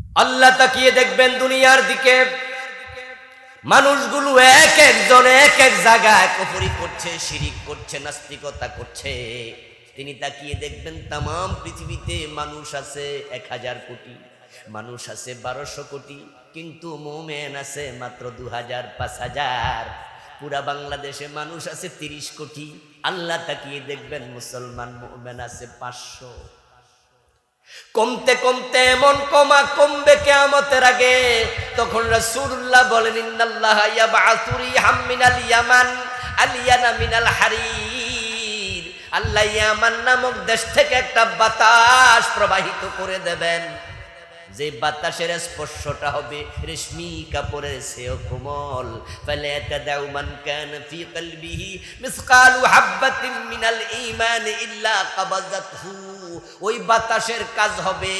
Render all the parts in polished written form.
আল্লাহ তাকিয়ে দেখবেন দুনিয়ার দিকে, মানুষগুলো এক একজন এক এক জায়গায় কুফরি করছে, শিরিক করছে, নাস্তিকতা করছে। তিনি তাকিয়ে দেখবেন তামাম পৃথিবীতে মানুষ আছে 1000 কোটি, মানুষ আছে 1200 কোটি, কিন্তু মুমিন আছে মাত্র 2000 5000। পুরা বাংলাদেশে মানুষ আছে 30 কোটি। আল্লাহ তাকিয়ে দেখবেন মুসলমান মুমিন আছে 500। কমতে কমতে এমন কমবে কিয়ামতের আগে, তখন রাসূলুল্লাহ বলেন ইন্নাল্লাহা ইয়াবআসু রিহাম মিনাল ইয়ামান আলিয়ানা মিনাল হারির। আল্লাহ ইয়ামান নামক দেশ থেকে একটা বাতাস প্রবাহিত করে দেবেন, যে বাতাসের স্পর্শটা হবে রেশমি কাপড়ের চেয়েও কোমল। ফালাতাদাউ মান কানা ফি কলবিহি মিসকালু হাববাতিন মিনাল ঈমান ইল্লা কাবাযাতহু। ওই বাতাসের কাজ হবে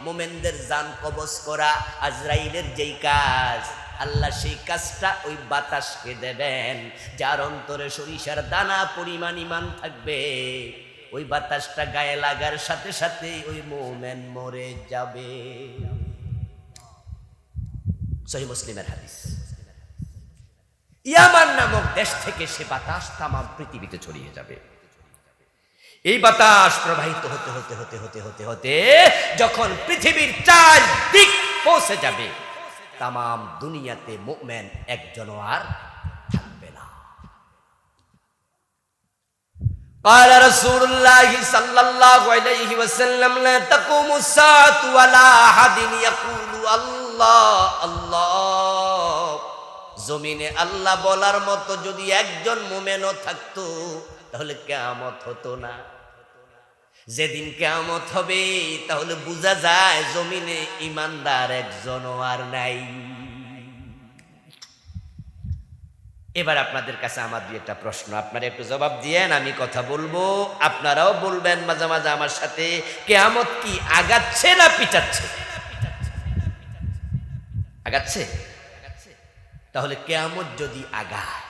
মুমিনদের জান কবজ করা। আজরাইলের যেই কাজ, আল্লাহ সেই কাজটা ওই বাতাসকে দেবেন। যার অন্তরে সরিষার দানা পরিমাণ ঈমান থাকবে, ওই বাতাসটা গায়ে লাগার সাথে সাথে ওই মুমিন মরে যাবে। সহিহ মুসলিমের হাদিস। ইয়ামান নামক দেশ থেকে সে বাতাস তামাম পৃথিবীতে ছড়িয়ে যাবে। এই বাতাস প্রবাহিত হতে হতে হতে হতে হতে হতে যখন পৃথিবীর চারদিক পৌঁছে যাবে, তামাম দুনিয়াতে মুমিন একজনও আর থাকবে না। قال رسول الله صلى الله عليه وسلم لا تقوم الساعة ولا أحد يقول الله الله। জমিনে আল্লাহ বলার মতো যদি একজন মুমিনও থাকতো, তাহলে কিয়ামত হতো না। যেদিন কিয়ামত হবে, তাহলে বোঝা যায় জমিনে ঈমানদার একজনও আর নাই। এবার আপনাদের কাছে আমার দুই একটা প্রশ্ন, আপনারা একটু জবাব দিয়েন, আমি কথা বলবো, আপনারাও বলবেন মাঝে মাঝে আমার সাথে। কিয়ামত কি আগাচ্ছে না পিছাচ্ছে? আগাচ্ছে। তাহলে কিয়ামত যদি আগায়,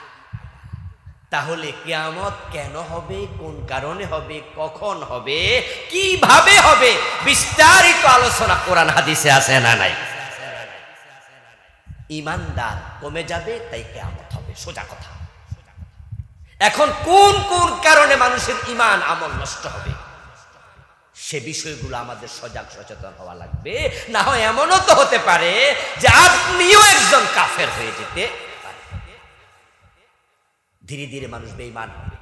তাহলে কিয়ামত কেন হবে, কোন কারণে হবে, কখন হবে, কিভাবে হবে, বিস্তারিত আলোচনা কোরআন হাদিসে আছে না নাই? ঈমানদার কমে যাবে, তাই কিয়ামত হবে, সোজা কথা। এখন কোন কোন কারণে মানুষের ঈমান আমল নষ্ট হবে, সে বিষয়গুলো আমাদের সজাগ সচেতন হওয়া লাগবে। না হয় এমনও তো হতে পারে যে আপনিও একজন কাফের হয়ে যেতে পারেন। ধীরে ধীরে মানুষ বেঈমান হবে,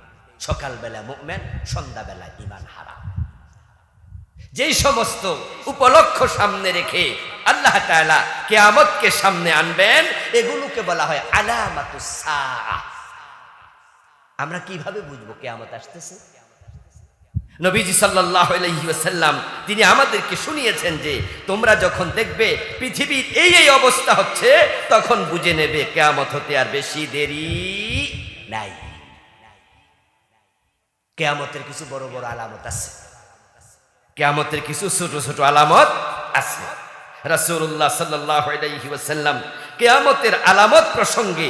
সকালবেলা মুমিন, সন্ধ্যাবেলা ঈমান হারা। যেই সমস্ত উপলক্ষ সামনে রেখে আল্লাহ তাআলা কিয়ামতকে সামনে আনবেন, এগুলোকে বলা হয় আলামাতুস সাআহ। আমরা কিভাবে বুঝবো কিয়ামত আসতেছে? নবীজি সাল্লাল্লাহু আলাইহি ওয়াসাল্লাম তিনি আমাদেরকে শুনিয়েছেন যে তোমরা যখন দেখবে পৃথিবীর এই এই অবস্থা হচ্ছে, তখন বুঝে নেবে কিয়ামত হতে আর বেশি দেরি নাই। কিয়ামতের কিছু বড় বড় আলামত আছে, কিয়ামতের কিছু ছোট ছোট আলামত আছে। রাসূলুল্লাহ সাল্লাল্লাহু আলাইহি ওয়াসাল্লাম কিয়ামতের আলামত প্রসঙ্গে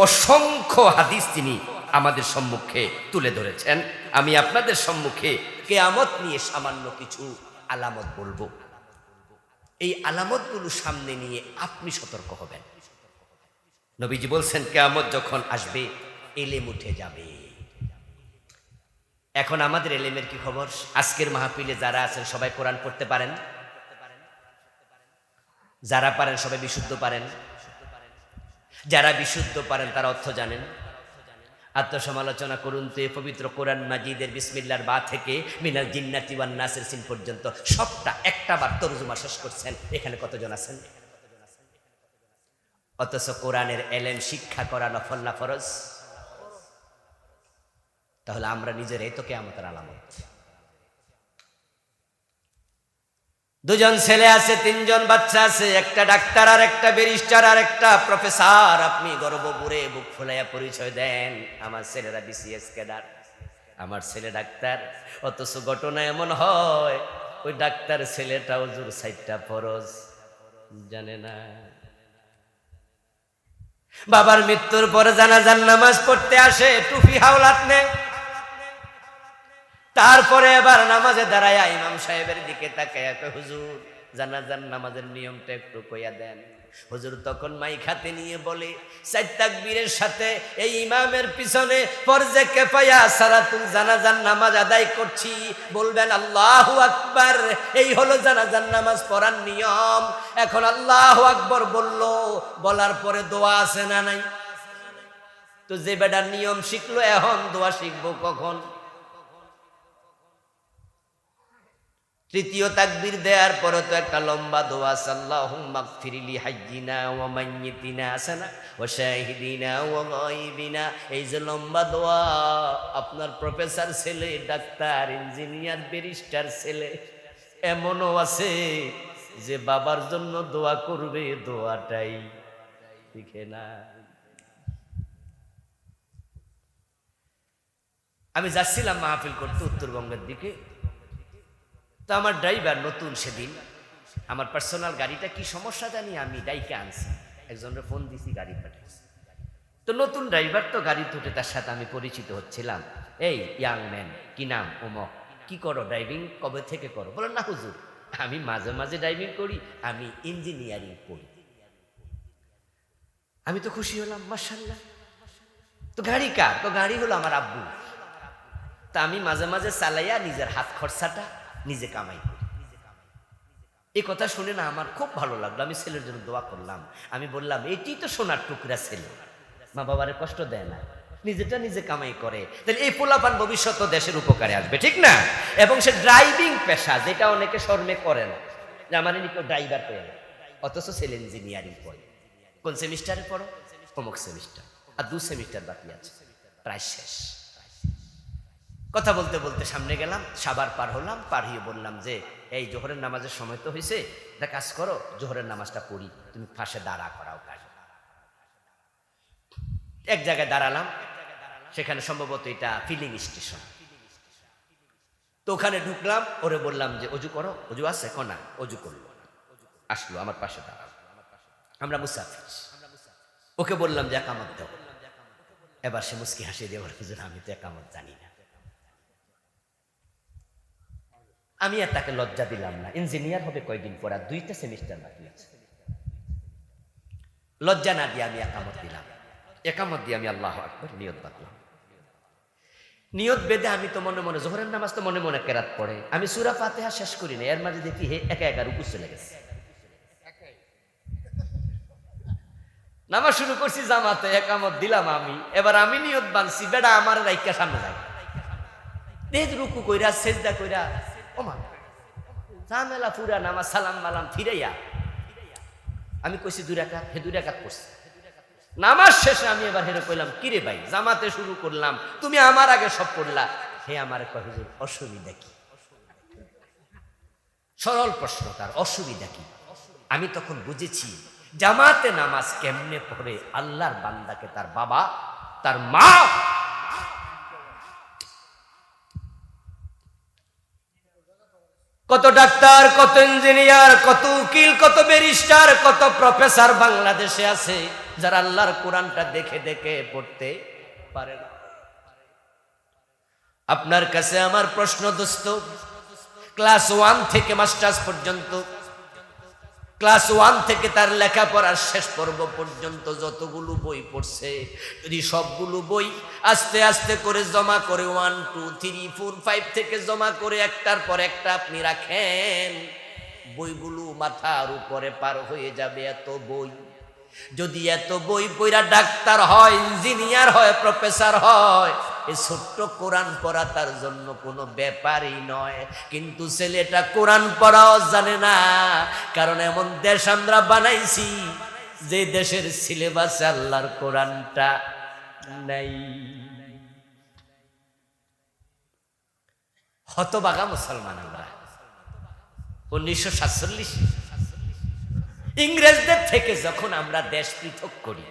অসংখ্য হাদিস তিনি আমাদের সম্মুখে তুলে ধরেছেন। আমি আপনাদের সম্মুখে কিয়ামত নিয়ে সামান্য কিছু আলামত বলবো। এই আলামতগুলো সামনে নিয়ে আপনি সতর্ক হবেন। নবীজি বলছেন কিয়ামত যখন আসবে, এলেম উঠে যাবে। এখন আমাদের এলেমের কি খবর? আজকের মাহফিলে যারা আছেন সবাই কোরআন পড়তে পারেন? যারা পারেন সবাই বিশুদ্ধ পারেন? যারা বিশুদ্ধ পারেন তারা অর্থ জানেন? আত্মসমালোচনা করুন তো পবিত্র কোরআন মাজিদের বিসমিল্লাহর বা থেকে মিনাল জিন্নাতি ওয়ান নাসের সিন পর্যন্ত সবটা একটা বার তরজমা শেষ করছেন। এখানে কতজন আছেন? অথচ কোরআনের এলেম শিক্ষা করা নফল না ফরজ? তাহলে আমরা নিজেরাই তো কিয়ামতের আলামত। দুজন ছেলে আছে, তিনজন বাচ্চা আছে, একটা ডাক্তার আর একটা ব্যারিস্টার আর একটা প্রফেসর। আপনি গর্বভরে বুক ফুলাইয়া পরিচয় দেন, আমার ছেলেরা বিসিএস ক্যাডার, আমার ছেলে ডাক্তার। অথচ ঘটনা এমন হয় ওই ডাক্তার ছেলেটা হুজুর 4টা ফরজ জানে না। বাবার মৃত্যুর পরে জানাজার নামাজ পড়তে আসে, টুপি হাওলাত নে, তারপরে এবার নামাজে দাঁড়ায় ইমাম সাহেবের দিকে তাকায়, হুজুর জানাজার নামাজের নিয়মটা একটু কইয়া দেন। হুজুর তখন মাইক হাতে নিয়ে বলে, 4 তাকবীরের সাথে এই ইমামের পিছনে ফরজে কিফায়া সালাতুল জানাজার নামাজ আদায় করছি, বলবেন আল্লাহু আকবার। এই হলো জানাজার নামাজ পড়ার নিয়ম। এখন আল্লাহু আকবার বলল, বলার পরে দোয়া আছে না নাই? তো যে বেটার নিয়ম শিখলো এখন দোয়া শিখবো কখন? তৃতীয় তাকবীর দেওয়ার পরে তো একটা লম্বা দোয়া, আল্লাহুম্মা গফিরলি হাইয়িনা ওয়া মাইয়িতিনা হাসানা ওয়া শাহিদিনা ওয়া গায়িবিনা। এই যে লম্বা দোয়া, আপনার প্রফেসর ছেলে, ডাক্তার, ইঞ্জিনিয়ার, ব্যারিস্টার ছেলে এমনও আছে যে বাবার জন্য দোয়া করবে, দোয়াটাই লিখে না। আমি যাচ্ছিলাম মাহফিল করতে উত্তরবঙ্গের দিকে। তো আমার ড্রাইভার নতুন, সেদিন আমার পার্সোনাল গাড়িটা কি সমস্যা জানি আমি ডাইকে আনছি, একজনের ফোন দিছি, গাড়ি পাঠাইছি। তো নতুন ড্রাইভার তো গাড়ি তুটে তার সাথে আমি পরিচিত হচ্ছিলাম। এই ইয়াং ম্যান, কি নাম? ওমক। কি করো, ড্রাইভিং কবে থেকে করো? বলো না হুজুর আমি মাঝে মাঝে ড্রাইভিং করি, আমি ইঞ্জিনিয়ারিং পড়ি। আমি তো খুশি হলাম, মাশাআল্লাহ। তো গাড়ি কার? তো গাড়ি হলো আমার আব্বু। তা আমি মাঝে মাঝে চালাইয়া নিজের হাত খরচাটা নিজে কামাই করি। এই কথা শুনে না আমার খুব ভালো লাগলো। আমি ছেলের জন্য দোয়া করলাম। আমি বললাম এটি তো সোনার টুকরা ছেলে, মা বাবারে কষ্ট দেয় না, নিজেটা নিজে কামাই করে, তাহলে এই পোলাপান ভবিষ্যৎ দেশের উপকারে আসবে, ঠিক না? এবং সে ড্রাইভিং পেশা, যেটা অনেকে শর্মে করে না, যে আমার কেউ ড্রাইভার পেয়ে না, অথচ ছেলে ইঞ্জিনিয়ারিং পড়ে। কোন সেমিস্টারে পড়ো? অমুক সেমিস্টার, আর 2 সেমিস্টার বাকি আছে, প্রায় শেষ। কথা বলতে বলতে সামনে গেলাম, সাবার পার হলাম। পার হয়ে বললাম যে এই জোহরের নামাজের সময় তো হয়েছে, একটা কাজ করো, জোহরের নামাজটা পড়ি, তুমি পাশে দাঁড়া করাও কাজ। এক জায়গায় দাঁড়ালাম, সেখানে সম্ভবত এটা ফিলিং স্টেশন। তো ওখানে ঢুকলাম, ওরে বললাম যে অজু করো, অজু আছে? কোনা অজু করলো, আসলো আমার পাশে দাঁড়ালো। আমরা মুসাফির। ওকে বললাম যে একামত দাও। এবার সে মুস্কি হাসি দিয়ে বলে, হুজুর আমি তো একামত জানি না। আমি আর তাকে লজ্জা দিলাম না, ইঞ্জিনিয়ার হবে কয়দিন পর, আর 2টা সেমিস্টার বাকি আছে। লজ্জা না দিয়ে আমি একামত দিলাম। একামত দিয়ে আমি আল্লাহু আকবার নিয়ত বাঁধলাম। নিয়ত বেঁধে আমি তো মনে মনে, জোহরের নামাজ তো মনে মনে কেরাত পড়ে, আমি সূরা ফাতিহা শেষ করি না, এর মাঝে দেখি হে একা একা রুকু চলে গেছে। নামাজ শুরু করছি জামাতে, একামত দিলাম আমি। এবার আমি নিয়ত বাঁধছি, বেটা আমার রাইকা সামনে যায়, দেখ রুকু কইরা সেজদা কইরা, ওমা ঝামেলা পুরা। নামাজ সালাম মালাম ফিরাইয়া আমি কইছি 2 রাকাত, হে 2 রাকাত পড়ছি। নামাজ শেষে আমি এবার হেরে কইলাম, কিরে ভাই জামাতে শুরু করলাম, তুমি আমার আগে সব পড়লা। হে আমার কয়, হুজুর অসুবিধা কি? সরল প্রশ্ন, তার অসুবিধা কি? আমি তখন বুঝেছি জামাতে নামাজ কেমনে পড়ে আল্লাহর বান্দাকে তার বাবা, তার মা, কত ডাক্তার, কত ইঞ্জিনিয়ার, কত উকিল, কত ব্যারিস্টার, কত প্রফেসর বাংলাদেশে আছে যারা আল্লাহর কোরআনটা দেখে দেখে পড়তে পারে না। আপনার কাছে আমার প্রশ্ন দোস্ত, ক্লাস 1 থেকে মাস্টার্স পর্যন্ত, ক্লাস 1 থেকে তার লেখাপড়ার শেষ পর্ব পর্যন্ত যতগুলো বই পড়ছে, যদি সবগুলো বই আস্তে আস্তে করে জমা করে 1 2 3 4 5 থেকে জমা করে একটার পর একটা আপনি রাখেন, বইগুলো মাথার উপরে পার হয়ে যাবে। এত বই, যদি এত বই পড়া ডাক্তার হয়, ইঞ্জিনিয়ার হয়, প্রফেসর হয়, এই ছোট্ট কোরআন পড়া তার জন্য কোনো ব্যাপারই নয়। কিন্তু ছেলেটা কোরআন পড়াও জানে না, কারণ এমন দেশ আমরা বানাইছি যে দেশের সিলেবাসে আল্লাহর কোরআনটা নাই। হতবাগা মুসলমান আমরা। 1947 ইংরেজদের থেকে যখন আমরা দেশ পৃথক করি,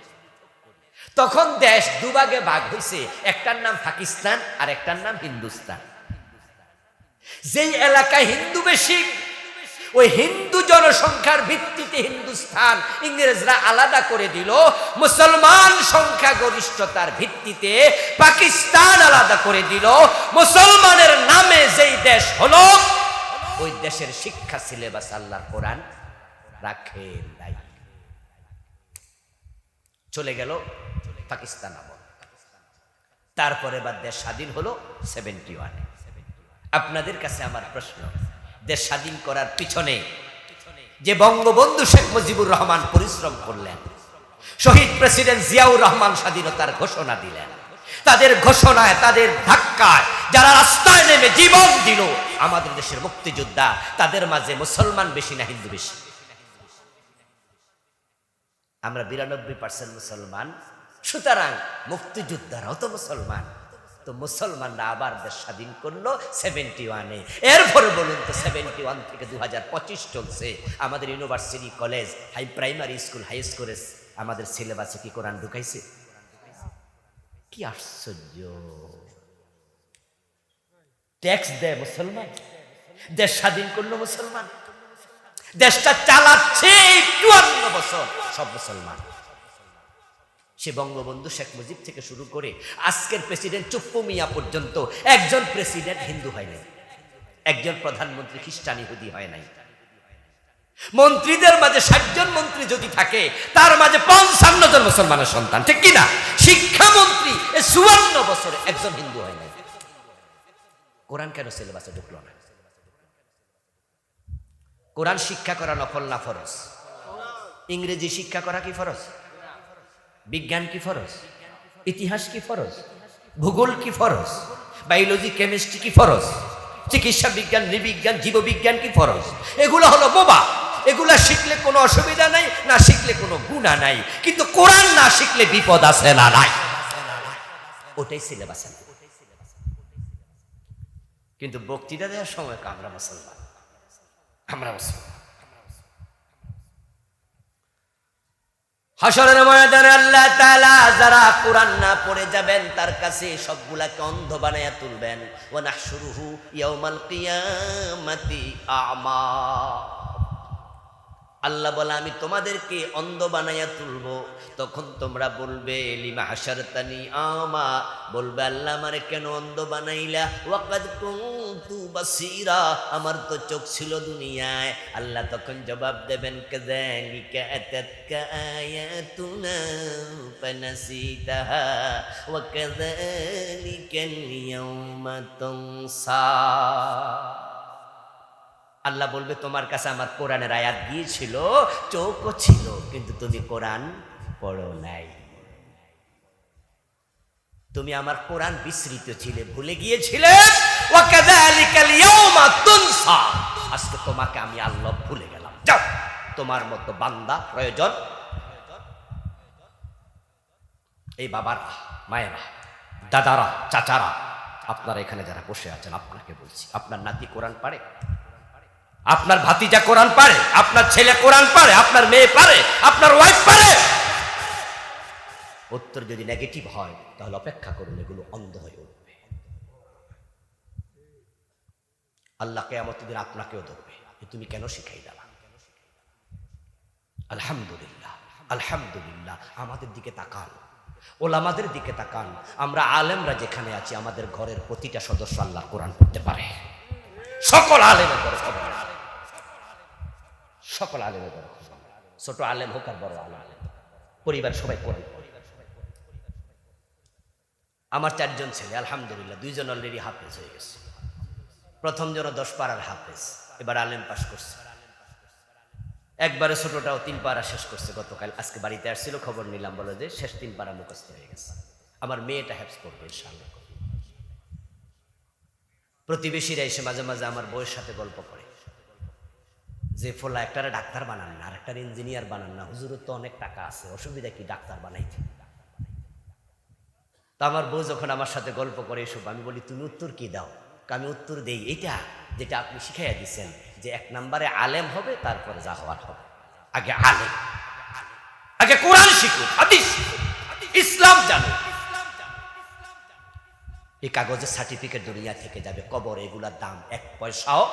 তখন দেশ 2 ভাগে ভাগ হয়েছে, একটার নাম পাকিস্তান আর একটার নাম হিন্দুস্তান। যেই এলাকায় হিন্দু বেশি, ওই হিন্দু জনসংখ্যার ভিত্তিতে হিন্দুস্তান ইংরেজরা আলাদা করে দিল। মুসলমান সংখ্যা গরিষ্ঠতার ভিত্তিতে পাকিস্তান আলাদা করে দিল। মুসলমানের নামে যেই দেশ হলো, ওই দেশের শিক্ষা সিলেবাস আল্লাহর কোরআন রাখেন নাই। চলে গেল পাকিস্তান আমল। তারপরে বা দেশ স্বাধীন হলো 71-এ। আপনাদের কাছে আমার প্রশ্ন, দেশ স্বাধীন করার পিছনে যে বঙ্গবন্ধু শেখ মুজিবুর রহমান পরিশ্রম করলেন, শহীদ প্রেসিডেন্ট জিয়াউর রহমান স্বাধীনতার ঘোষণা দিলেন, তাদের ঘোষণায়, তাদের ধাক্কায় যারা রাস্তায় নেমে জীবন দিল আমাদের দেশের মুক্তিযোদ্ধা, তাদের মাঝে মুসলমান বেশি না হিন্দু বেশি? আমরা 92% মুসলমান, সুতরাং মুক্তিযোদ্ধারাও তো মুসলমান। তো মুসলমানরা আবার দেশ স্বাধীন করলো 71-এ। এরপরে বলুন তো 71 থেকে 2025 চলছে, আমাদের university, college, high primary school, high স্কুলে আমাদের সিলেবাসে কি কোরআন ঢুকাইছে? কি আশ্চর্য! ট্যাক্স দেয় মুসলমান, দেশ স্বাধীন করলো মুসলমান, দেশটা চালাচ্ছে 54 বছর সব মুসলমান। সে বঙ্গবন্ধু শেখ মুজিব থেকে শুরু করে আজকের প্রেসিডেন্ট চুপ্পু মিয়া পর্যন্ত একজন প্রেসিডেন্ট হিন্দু হয় নাই, একজন প্রধানমন্ত্রী খ্রিস্টান ইহুদি হয় নাই। মন্ত্রীদের মাঝে 60 জন মন্ত্রী যদি থাকে, তার মাঝে 55 জন মুসলমানের সন্তান, ঠিক কিনা? শিক্ষামন্ত্রী 54 বছরে একজন হিন্দু হয় নাই। কোরআন কেন সিলেবাসে ঢুকলো না? কোরআন শিক্ষা করা নফল না ফরজ? ইংরেজি শিক্ষা করা কি ফরজ? বিজ্ঞান কি ফরজ? ইতিহাস কি ফরজ? ভূগোল কি ফরজ? বায়োলজি, কেমিস্ট্রি কি ফরজ? চিকিৎসা বিজ্ঞান, নৃবিজ্ঞান, জীববিজ্ঞান কি ফরজ? এগুলো হলো বোবা। এগুলা শিখলে কোনো অসুবিধা নাই, না শিখলে কোনো গুনাহ নাই, কিন্তু কোরআন না শিখলে বিপদ আছে না নাই? ওটাই সিলেবাস। কিন্তু বক্তৃতা দেওয়ার সময় আমরা মুসলমান, আমরা মুসলমান। হাশরের ময়দানে আল্লাহ তাআলা যারা কোরআন না পড়ে যাবেন তার কাছে সবগুলাকে অন্ধ বানায়া তুলবেন। ওয়া নাহশুরুহু ইয়াউমাল কিয়ামাতি আ'মা। আল্লাহ বলে, আমি তোমাদেরকে অন্ধ বানাইয়া তুলবো। তখন তোমরা বলবে, লিমা হাশারতানি আমা, বলবে আল্লাহ আমারে কেন অন্ধ বানাইলা? ওয়াকাদ কুনতু বাসীরা, আমার তো চোখ ছিল দুনিয়ায়। আল্লাহ তখন জবাব দেবেন, কাযালিকা আতাতকা আয়াতুনা ফানাসিতাহা ওয়া কাযালিকাল ইয়াউমা তুনসা। আল্লাহ বলবে, তোমার কাছে আমার কোরআনের আয়াত গিয়েছিল, চোখও ছিল, কিন্তু তুমি কোরআন পড়ো নাই। তুমি আমার কোরআন বিস্মৃত ছিলে, ভুলে গিয়েছিলে। ওয়া কাযালিকাল ইয়াউমা তুনসা, আজকে তোমাকে আমি আল্লাহ ভুলে গেলাম। যাও, তোমার মতো বান্দা প্রয়োজন। এই বাবারা, মায়েরা, দাদারা, চাচারা, আপনারা এখানে যারা বসে আছেন, আপনাকে বলছি, আপনার নাতি কোরআন পারে? আপনার ভাতিজা কোরআন পারে? আপনার ছেলে কোরআন পারে? আপনার মেয়ে পারে? আপনার ওয়াইফ পারে? উত্তর যদি নেগেটিভ হয় তাহলে অপেক্ষা করুন, এগুলো অন্ধ হয়ে উঠবে। আল্লাহ কিয়ামতের দিন আপনাকেও ধরবে, তুমি কেন শিখাই দিলা? আলহামদুলিল্লাহ, আলহামদুলিল্লাহ। আমাদের দিকে তাকান, ওলামাদের দিকে তাকান। আমরা আলেমরা যেখানে আছি, আমাদের ঘরের প্রতিটা সদস্য আল্লাহ কোরআন পড়তে পারে। সকল আলেমের ঘরে খবর, সকল আলেমের ঘরে খবর, ছোট আলেম হোক আর বড় আলেম, পরিবার সবাই কোরআন পড়ে। আমার 4 জন ছেলে, আলহামদুলিল্লাহ 2 জন অলরেডি হাফেজ হয়ে গেছে। প্রথম জন 10 পারার হাফেজ, এবার আলেম পাশ করছে। একবারে ছোটটাও 3 পারা শেষ করছে গতকাল। আজকে বাড়িতে আসছিল, খবর নিলাম, বলে যে শেষ 3 পারা মুখস্থ হয়ে গেছে। আমার মেয়েটা হেফজ করবে ইনশাআল্লাহ। প্রতিবেশীরা এসে মাঝে মাঝে আমার বউয়ের সাথে গল্প করে যে, ফোলা একটারে ডাক্তার বানান না, আর একটার ইঞ্জিনিয়ার বানান না, হুজুরের তো অনেক টাকা আছে, অসুবিধা কি ডাক্তার বানাইতে? তা আমার বউ যখন আমার সাথে গল্প করে এসব, আমি বলি, তুমি উত্তর কি দাও? আমি উত্তর দেই এইটা, যেটা আপনি শিখাইয়া দিচ্ছেন, যে 1 নম্বরে আলেম হবে, তারপরে যা হওয়ার হবে। আগে আলেম, আগে কোরআন শিখুন, হাদিস শিখুন, ইসলাম জানুন। এই কাগজের সার্টিফিকেট দুনিয়া থেকে যাবে, কবর এগুলার দাম 1 পয়সাও।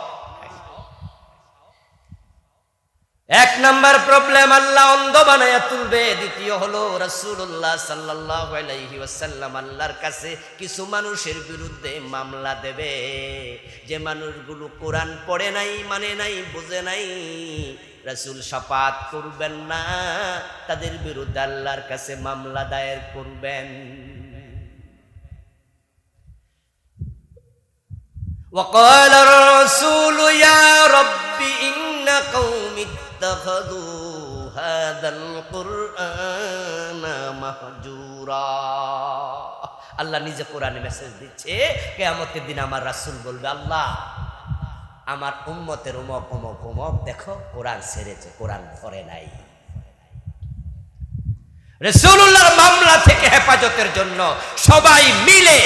এক নাম্বার প্রবলেম, আল্লাহ অন্ধ বানায়া তুলবে। দ্বিতীয় হলো রাসূলুল্লাহ সাল্লাল্লাহু আলাইহি ওয়াসাল্লাম আল্লাহর কাছে কিছু মানুষের বিরুদ্ধে মামলা দেবে, যে মানুষগুলো কোরআন পড়ে নাই, মানে নাই, বুঝে নাই, রাসূল শাফাত করবেন না, তাদের বিরুদ্ধে আল্লাহর কাছে মামলা দায়ের করবেন। وقال الرسول يا رب إن قومي اتخذوا هذا القرآن مهجورا। আল্লাহ নিজে কোরআনে মেসেজ দিচ্ছে, কিয়ামতের দিন আমার রাসূল বলবে, আল্লাহ আমার উম্মতের অমুক অমুক অমুক দেখো কোরআন ছেড়েছে, কোরআন ধরে নাই। রাসূলুল্লাহর মামলা থেকে হেফাজতের জন্য সবাই মিলে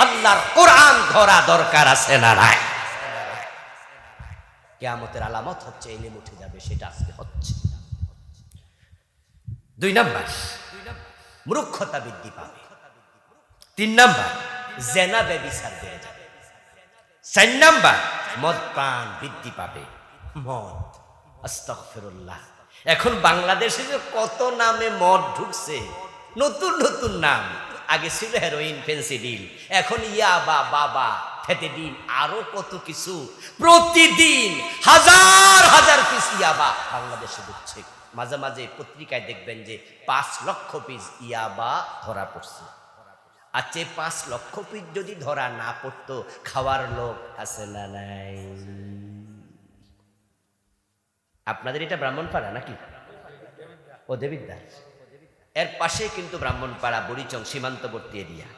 আল্লাহর কোরআন ধরা দরকার আছে না নাই? কিয়ামতের আলামত হচ্ছে ইলম উঠে যাবে, সেটা আজকে হচ্ছে। 2 নাম্বার, মূর্খতা বৃদ্ধি পাবে। 3 নাম্বার, জেনা ব্যভিচার বেড়ে যাবে। 4 নাম্বার, মদ পান বৃদ্ধি পাবে। মদ, আস্তাগফিরুল্লাহ। এখন বাংলাদেশে যে কত নামে মদ ঢুকছে, নতুন নতুন নাম। আগে ছিল হেরোইন, ফেন্সিডিল, এখন ইয়াবা, বাবা, ফেটেডিন, আরো কত কিছু। প্রতিদিন হাজার হাজার পিস ইয়াবা বাংলাদেশে ঢুকছে। মাঝে মাঝে পত্রিকায় দেখবেন যে 5 লক্ষ পিস ইয়াবা ধরা পড়ছে। আচ্ছা, 5 লক্ষ পিস যদি ধরা না পড়তো, খাওয়ার লোক আছে না নাই? আপনাদের এটা ব্রাহ্মণপাড়া নাকি? ও দেবিদ্বার, এর পাশে কিন্তু ব্রাহ্মণপাড়া, বুড়িচং সীমান্তবর্তী এরিয়া।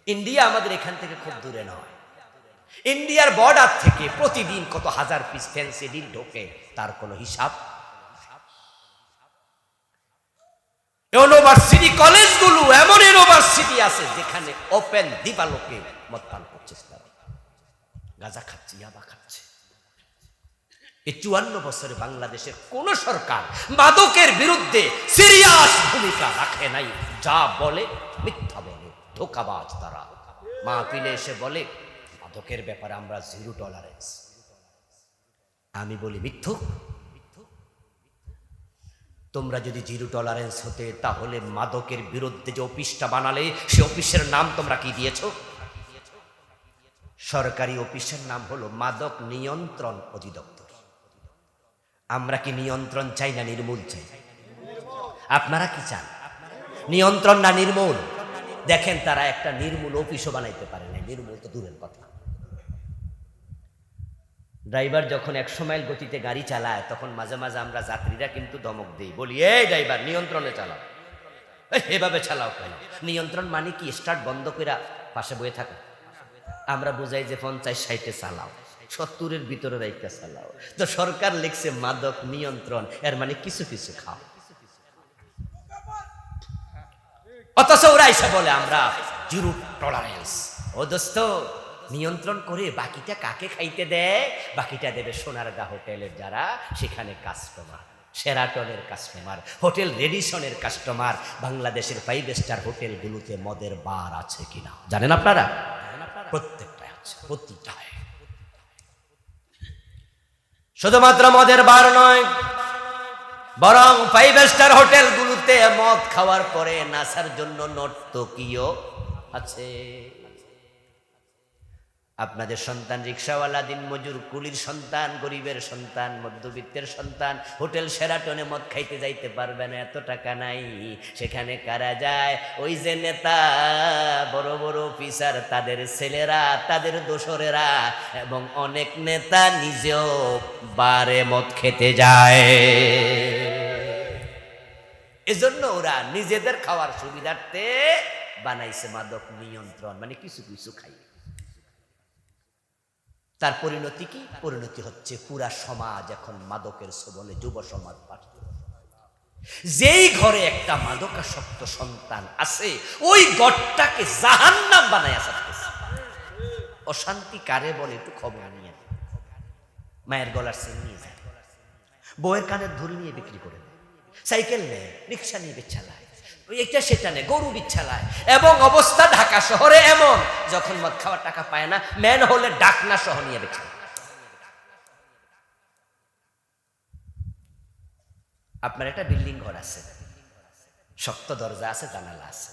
ইন্ডিয়া আমাদের এখান থেকে খুব দূরে নয়। ইন্ডিয়ার বর্ডার থেকে প্রতিদিন কত হাজার পিস ফেন্সিডিল ঢোকে, তার কোনো হিসাব। ইউনিভার্সিটি কলেজগুলো, এমন ইউনিভার্সিটি আছে যেখানে ওপেন দিবালোকে মদ পান করছে, গাঁজা খাচ্ছে, ইয়াবা খাচ্ছে। এই 54 বছরে বাংলাদেশের কোন সরকার মাদকের বিরুদ্ধে সিরিয়াস ভূমিকা রাখে নাই। যা বলে মিথ্যা বলে, ধোঁকাবাজ তারা। মাহফিলে এসে বলে মাদকের ব্যাপারে আমরা 0 টলারেন্স। আমি বলি মিথ্যুক। তোমরা যদি 0 টলারেন্স হতে, তাহলে মাদকের বিরুদ্ধে যে অফিসটা বানালে, সে অফিসের নাম তোমরা কি দিয়েছ? সরকারি অফিসের নাম হলো মাদক নিয়ন্ত্রণ অধিদপ্তর। আমরা কি নিয়ন্ত্রণ চাই না নির্মূল চাই? আপনারা কি চান, নিয়ন্ত্রণ না নির্মূল? দেখেন, তারা একটা নির্মূল অফিসও বানাইতে পারে না, নির্মূল তো দূরের কথা। ড্রাইভার যখন 100 মাইল গতিতে গাড়ি চালায়, তখন মাঝে মাঝে আমরা যাত্রীরা কিন্তু ধমক দিই, বলি, এই ড্রাইভার নিয়ন্ত্রণে চালাও, এভাবে চালাও কেন? নিয়ন্ত্রণ মানে কি স্টার্ট বন্ধ করে পাশে বয়ে থাকো? আমরা বুঝাই যে 50-60-এ চালাও, 70-এর ভিতরে রাইকা চালাও। তো সরকার লিখছে মাদক নিয়ন্ত্রণ, এর মানে কিছু কিছু খাও। অথচ ওরা এসে বলে আমরা 0 টলারেন্স। ও দোস্ত, নিয়ন্ত্রণ করে বাকিটা কাকে খাইতে দেয়? বাকিটা দেবে সোনারগাঁ হোটেলের যারা সেখানে কাস্টমার, শেরাটনের কাস্টমার, হোটেল রেডিসনের কাস্টমার। বাংলাদেশের 5 স্টার হোটেলগুলোতে মদের বার আছে কিনা জানেন আপনারা? প্রত্যেকটাই আছে, প্রতিটায়। শুধুমাত্র মদের বার নয়, বরং 5 স্টার হোটেলগুলোতে মদ খাওয়ার পরে নাচার জন্য নর্তকীও আছে। আপনাদের সন্তান রিক্সাওয়ালা, দিনমজুর, কুলির সন্তান, গরিবের সন্তান, মধ্যবিত্তের সন্তান হোটেল শেরাটনে মদ খাইতে যাইতে পারবে না, এত টাকা নাই। সেখানে কারা যায়? ওই যে নেতা, বড় বড় অফিসার, তাদের ছেলেরা, তাদের দোসরেরা, এবং অনেক নেতা নিজেও বারে মদ খেতে যায়। এজন্য ওরা নিজেদের খাওয়ার সুবিধার্থে বানাইছে মাদক নিয়ন্ত্রণ, মানে কিছু কিছু খাই। তার পরিণতি কি? পরিণতি হচ্ছে পুরা সমাজ এখন মাদকের ছোবলে, যুব সমাজ বাঁচত। যেই ঘরে একটা মাদকাসক্ত সন্তান আছে, ওই ঘরটাকে জাহান্নাম বানায় আসতেছে। অশান্তি কারে বলে একটু খবর নিয়ে, মায়ের গলার চেন নিয়ে যায়, বউয়ের কানের ধরে নিয়ে বিক্রি করে দেয়, সাইকেল নেয়, রিক্সা নিয়ে বিচ্ছালায়, এটা সেটা নেই, গরু বিচ্ছালায়। এবং অবস্থা ঢাকা শহরে এমন, যখন মদ খাওয়ার টাকা পায় না, ম্যান হলে ডাকনা সহ নিয়ে বেছে। আপনার একটা বিল্ডিং ঘর আছে, শক্ত দরজা আছে, জানালা আছে।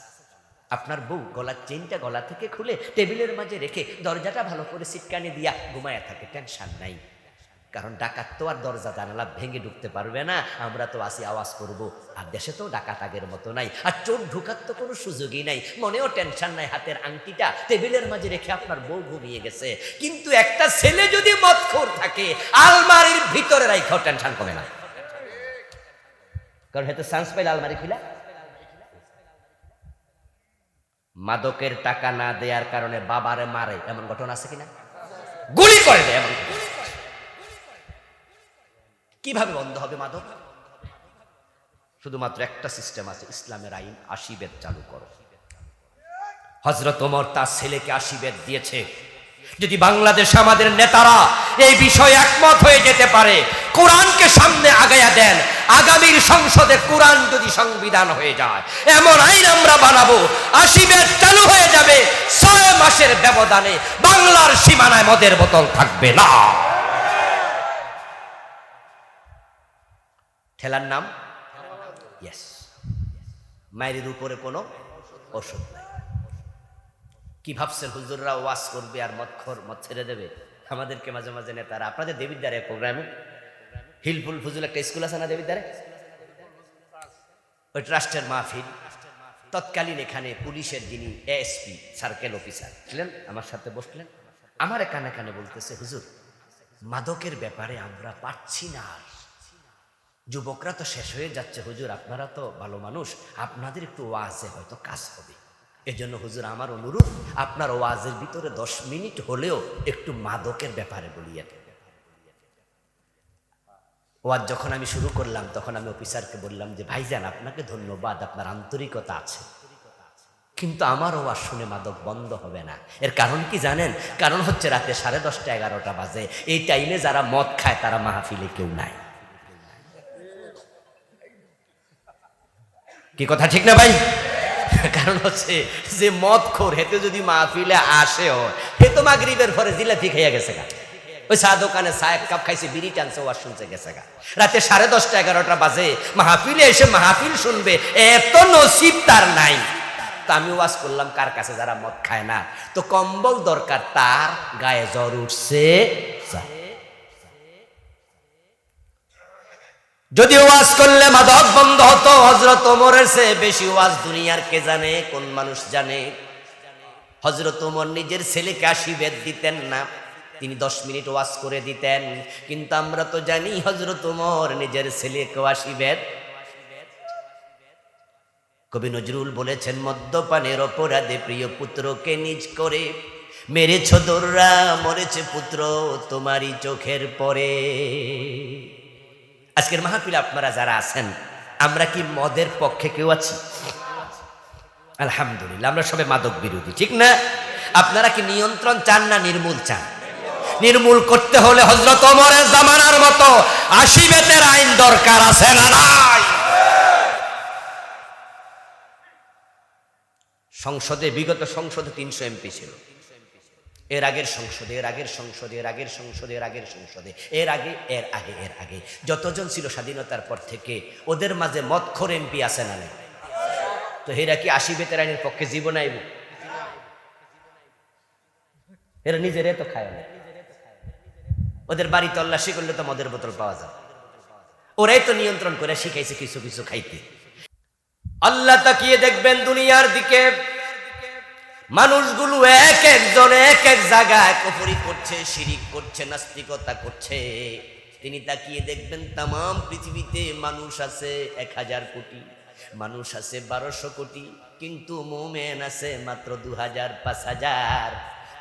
আপনার বউ গলার চেনটা গলা থেকে খুলে টেবিলের মাঝে রেখে দরজাটা ভালো করে সিটকানি দিয়া ঘুমায়া থাকে, টেনশন নাই। কারণ ডাকাত তো আর দরজা জানালা ভেঙে ঢুকতে পারবে না, আমরা তো আসি আওয়াজ করব। আর দেশে তো ডাকাত আগের মতো নাই, আর চোর ঢুকার তো কোনো সুযোগই নাই, মনেও টেনশন নাই। হাতের আংটিটা টেবিলের মাঝে রেখে আপনার বউ ঘুমিয়ে গেছে। কিন্তু একটা ছেলে যদি মদখোর থাকে, আলমারির ভিতরে রাখাও টেনশন কমে না, কারণ হয়তো চান্স পাইলে আলমারি খুলে। মাদকের টাকা না দেওয়ার কারণে বাবারে মারে, এমন ঘটনা আছে কিনা? গুলি করে দেয় এমন। কিভাবে বন্ধ হবে মাদক? শুধুমাত্র একটা সিস্টেম আছে, ইসলামের আইন, 80 বেদ চালু করো। হযরত ওমর তার ছেলেকে 80 বেদ দিয়েছে। যদি বাংলাদেশ আমাদের নেতারা এই বিষয়ে একমত হয়ে যেতে পারে, কোরআনকে সামনে আগায়া দেন, আগামীর সংসদে কোরআন যদি সংবিধান হয়ে যায়, এমন আইন আমরা বানাবো, 80 বেদ চালু হয়ে যাবে। 6 মাসের ব্যবধানে বাংলার সীমানায় মদের বোতল থাকবে না। ঠেলার নাম ইয়েস, মায়ের উপরে কোনো ওষুধ নাই। কি ভাবছেন হুজুররা ওয়াজ করবে আর মদ ছেড়ে দেবে? আমাদেরকে মাঝে মাঝে নেতারা, আপনাদের দেবিদ্বারে প্রোগ্রামে হিলফুল ফুজুল একটা স্কুল আছে না দেবিদ্বারে, ওই ট্রাস্টের মাহফিল, তৎকালীন এখানে পুলিশের যিনি এএসপি সার্কেল অফিসার ছিলেন, আমার সাথে বসলেন। আমার কানে কানে বলতেছে, হুজুর মাদকের ব্যাপারে আমরা পাচ্ছি না, আর যুবকরা তো শেষ হয়ে যাচ্ছে, হুজুর আপনারা তো ভালো মানুষ, আপনাদের একটু ওয়াজে হয়তো কাজ হবে। এজন্য হুজুর আমার অনুরোধ, আপনার ওয়াজের ভিতরে 10 মিনিট হলেও একটু মাদকের ব্যাপারে বলিয়ে। ওয়াজ যখন আমি শুরু করলাম, তখন আমি অফিসারকে বললাম যে ভাইজান আপনাকে ধন্যবাদ, আপনার আন্তরিকতা আছে, কিন্তু আমার ওয়াজ শুনে মাদক বন্ধ হবে না। এর কারণ কি জানেন? কারণ হচ্ছে রাতে 10:30 11টা বাজে, এই টাইমে যারা মদ খায় তারা মাহফিলে কেউ নাই। কি কথা ঠিক না ভাই? কারণ হচ্ছে যে মদ খোর, হেতে যদি মাহফিলে আসে, হে তো মাগরিবের পরে জিলাপি খাইয়া গেছে গা, ওই চা দোকানে চা 1 কাপ খাইছে, বিড়ি টানছে, ওয়াজ শুনছে গেছে গা। রাতে 10:30 11টা বাজে মাহফিলে এসে মাহফিল শুনবে, এত নসিব তার নাই। তা আমি ওয়াজ করলাম কার কাছে? যারা মদ খায় না। তো কম্বল দরকার তার, গায়ে জ্বর উঠছে, যদি ওয়াজ করলে মাদক বন্ধ হতো, হযরত ওমরের চেয়ে বেশি ওয়াজ দুনিয়ার কে জানে, কোন মানুষ জানে। হযরত ওমর নিজের ছেলেকে 80 বেদ দিতেন না, তিনি 10 মিনিট ওয়াজ করে দিতেন। কিন্তু আমরা তো জানি হযরত ওমর নিজের ছেলেকে 80 বেদ। কবি নজরুল বলেছেন, মদ্যপানের অপরাধে প্রিয় পুত্রকে নিজ করে মেরেছ দোররা, মরেছে পুত্র তোমারই চোখের পরে। আজকের মাহফিলে আপনারা যারা আছেন, আমরা কি মদের পক্ষে কেউ আছি? আলহামদুলিল্লাহ, আমরা সবাই মাদক বিরোধী, ঠিক না? আপনারা কি নিয়ন্ত্রণ চান না নির্মূল চান? নির্মূল করতে হলে হযরত ওমরের জামানার মতো 80 বেতের আইন দরকার আছে না নাই? সংসদে, বিগত সংসদে 300 এমপি ছিল, এর আগের সংসদে, এর আগের সংসদে, এর আগের সংসদে, এর আগের সংসদে, এর আগে, এর আগে, এর আগে যতজন ছিল স্বাধীনতার পর থেকে, ওদের মাঝে মদখোর এমপি আছে না নাই? তো এরা কি 80 বেতের আইনের পক্ষে জীবন আইব? এরা নিজেরাই তো খায় না। ওদের বাড়ি তল্লাশি করলে তো মদের বোতল পাওয়া যায়। ওরাই তো নিয়ন্ত্রণ করে শিখাইছে কিছু কিছু খাইতে। আল্লাহ তাকিয়ে দেখবেন দুনিয়ার দিকে, মানুষগুলো এক একজন এক এক জায়গায় কুফরি করছে, শিরিক করছে, নাস্তিকতা করছে। তিনি তাকিয়ে দেখবেন তাম পৃথিবীতে মানুষ আছে 1000 কোটি, মানুষ আছে 1200 কোটি, কিন্তু মুমিন আছে মাত্র 2000 5000।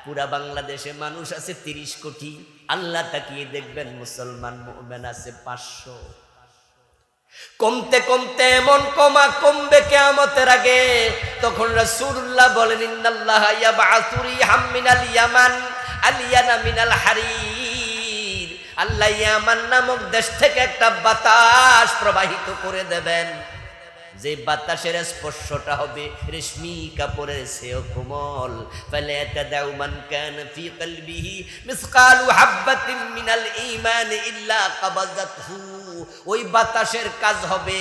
পুরা বাংলাদেশে মানুষ আছে 30 কোটি। আল্লাহ তাকিয়ে দেখবেন মুসলমান মুমিন আছে 500। কমতে কমতে এমন কমবে কিয়ামতের আগে, তখন রাসূলুল্লাহ বলেন, ইন্নাল্লাহা ইয়াবআসু রিহাম মিনাল ইয়ামান আলিয়ানা মিনাল হারির। আল্লাহ ইয়ামান নামক দেশ থেকে একটা বাতাস প্রবাহিত করে দেবেন, যে বাতাসের স্পর্শটা হবে রেশমি কাপড়ের চেয়েও কোমল। ফালাতাদাউ মান কানা ফি কলবিহি মিসকালু হাববাতিন মিনাল ঈমান ইল্লা কাবাযাতহু ওই বাতাসের কাজ হবে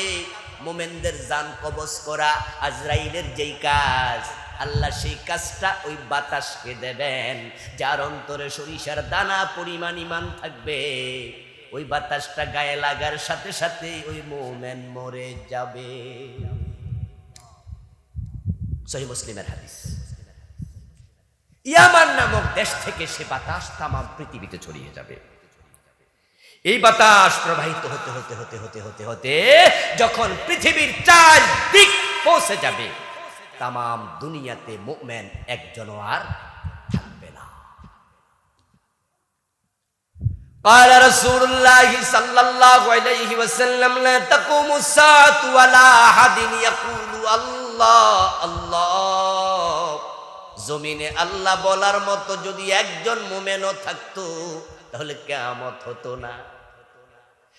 মোমেনদের জান কবজ করা। আজরাইলের যেই কাজ, আল্লাহ সেই কাজটা ওই বাতাসকে দেবেন। যার অন্তরে সরিষার দানা পরিমাণ ঈমান থাকবে, ওই বাতাসটা গায়ে লাগার সাথে সাথে ওই মোমেন মরে যাবে। সহিহ মুসলিমের হাদিস। ইয়ামান নামক দেশ থেকে সে বাতাস তামাম পৃথিবীতে ছড়িয়ে যাবে। এই বাতাস প্রবাহিত হতে হতে হতে হতে হতে হতে যখন পৃথিবীর চারদিক পৌঁছে যাবে, তামাম দুনিয়াতে মুমিন একজনও আর থাকবে না। قال رسول الله صلى الله عليه وسلم لا تقوم الساعة ولا أحد يقول الله الله। জমিনে আল্লাহ বলার মতো যদি একজন মুমিনও থাকতো তাহলে কিয়ামত হতো না।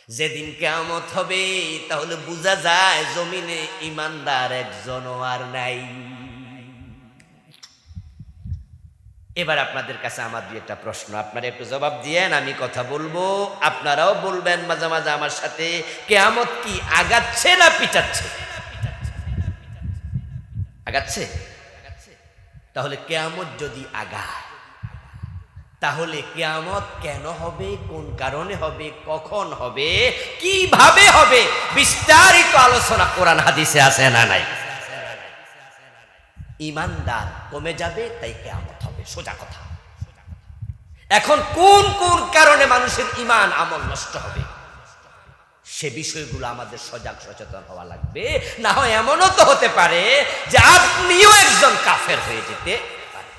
যেদিন কিয়ামত হবে তাহলে বোঝা যায় জমিনে ঈমানদার একজনও আর নাই। এবার আপনাদের কাছে আমার দুই একটা প্রশ্ন, আপনারা একটু জবাব দিয়েন, আমি কথা বলবো, আপনারাও বলবেন মাঝে মাঝে আমার সাথে। কিয়ামত কি আগাচ্ছে না পিছাচ্ছে? আগাচ্ছে। তাহলে কিয়ামত যদি আগায়, তাহলে কিয়ামত কেন হবে, কোন কারণে হবে, কখন হবে, কিভাবে হবে, বিস্তারিত আলোচনা কোরআন হাদিসে আছে না নাই? ঈমানদার কমে যাবে, তাই কিয়ামত হবে, সোজা কথা। এখন কোন কোন কারণে মানুষের ঈমান আমল নষ্ট হবে, সে বিষয়গুলো আমাদের সজাগ সচেতন হওয়া লাগবে। না হয় এমনও তো হতে পারে যে আপনিও একজন কাফের হয়ে যেতে পারে।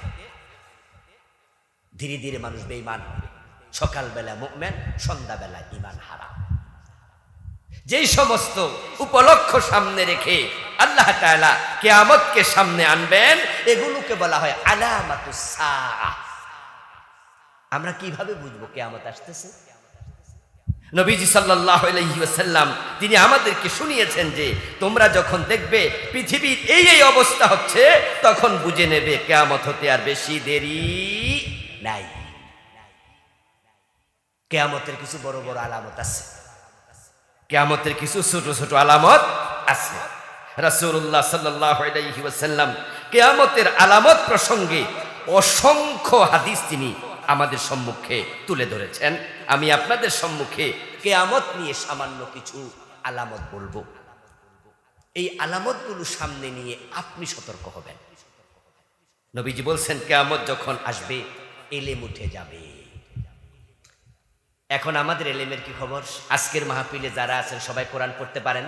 ধীরে ধীরে মানুষ বেঈমান হবে। সকালবেলা মুমিন, সন্ধ্যাবেলা ঈমান হারা। যেই সমস্ত উপলক্ষ সামনে রেখে আল্লাহ তাআলা কিয়ামতকে সামনে আনবেন, এগুলোকে বলা হয় আলামাতুস সাআহ। আমরা কিভাবে বুঝবো কিয়ামত আসতেছে? নবীজি সাল্লাল্লাহু আলাইহি ওয়াসাল্লাম তিনি আমাদেরকে শুনিয়েছেন যে তোমরা যখন দেখবে পৃথিবীর এই এই অবস্থা হচ্ছে, তখন বুঝে নেবে কিয়ামত হতে আর বেশি দেরি নাই। কিয়ামতের কিছু বড় বড় আলামত আছে, কিয়ামতের কিছু ছোট ছোট আলামত আছে। রাসূলুল্লাহ সাল্লাল্লাহু আলাইহি ওয়াসাল্লাম কিয়ামতের আলামত প্রসঙ্গে অসংখ্য হাদিস তিনি আমাদের সম্মুখে তুলে ধরেছেন। আমি আপনাদের সম্মুখে কিয়ামত নিয়ে সামান্য কিছু আলামত বলবো। এই আলামতগুলো সামনে নিয়ে আপনি সতর্ক হবেন। নবীজি বলছেন কিয়ামত যখন আসবে এলেম উঠে যাবে। এখন আমাদের এলেমের কি খবর? আজকের মাহফিলে যারা আছেন সবাই কোরআন পড়তে পারেন?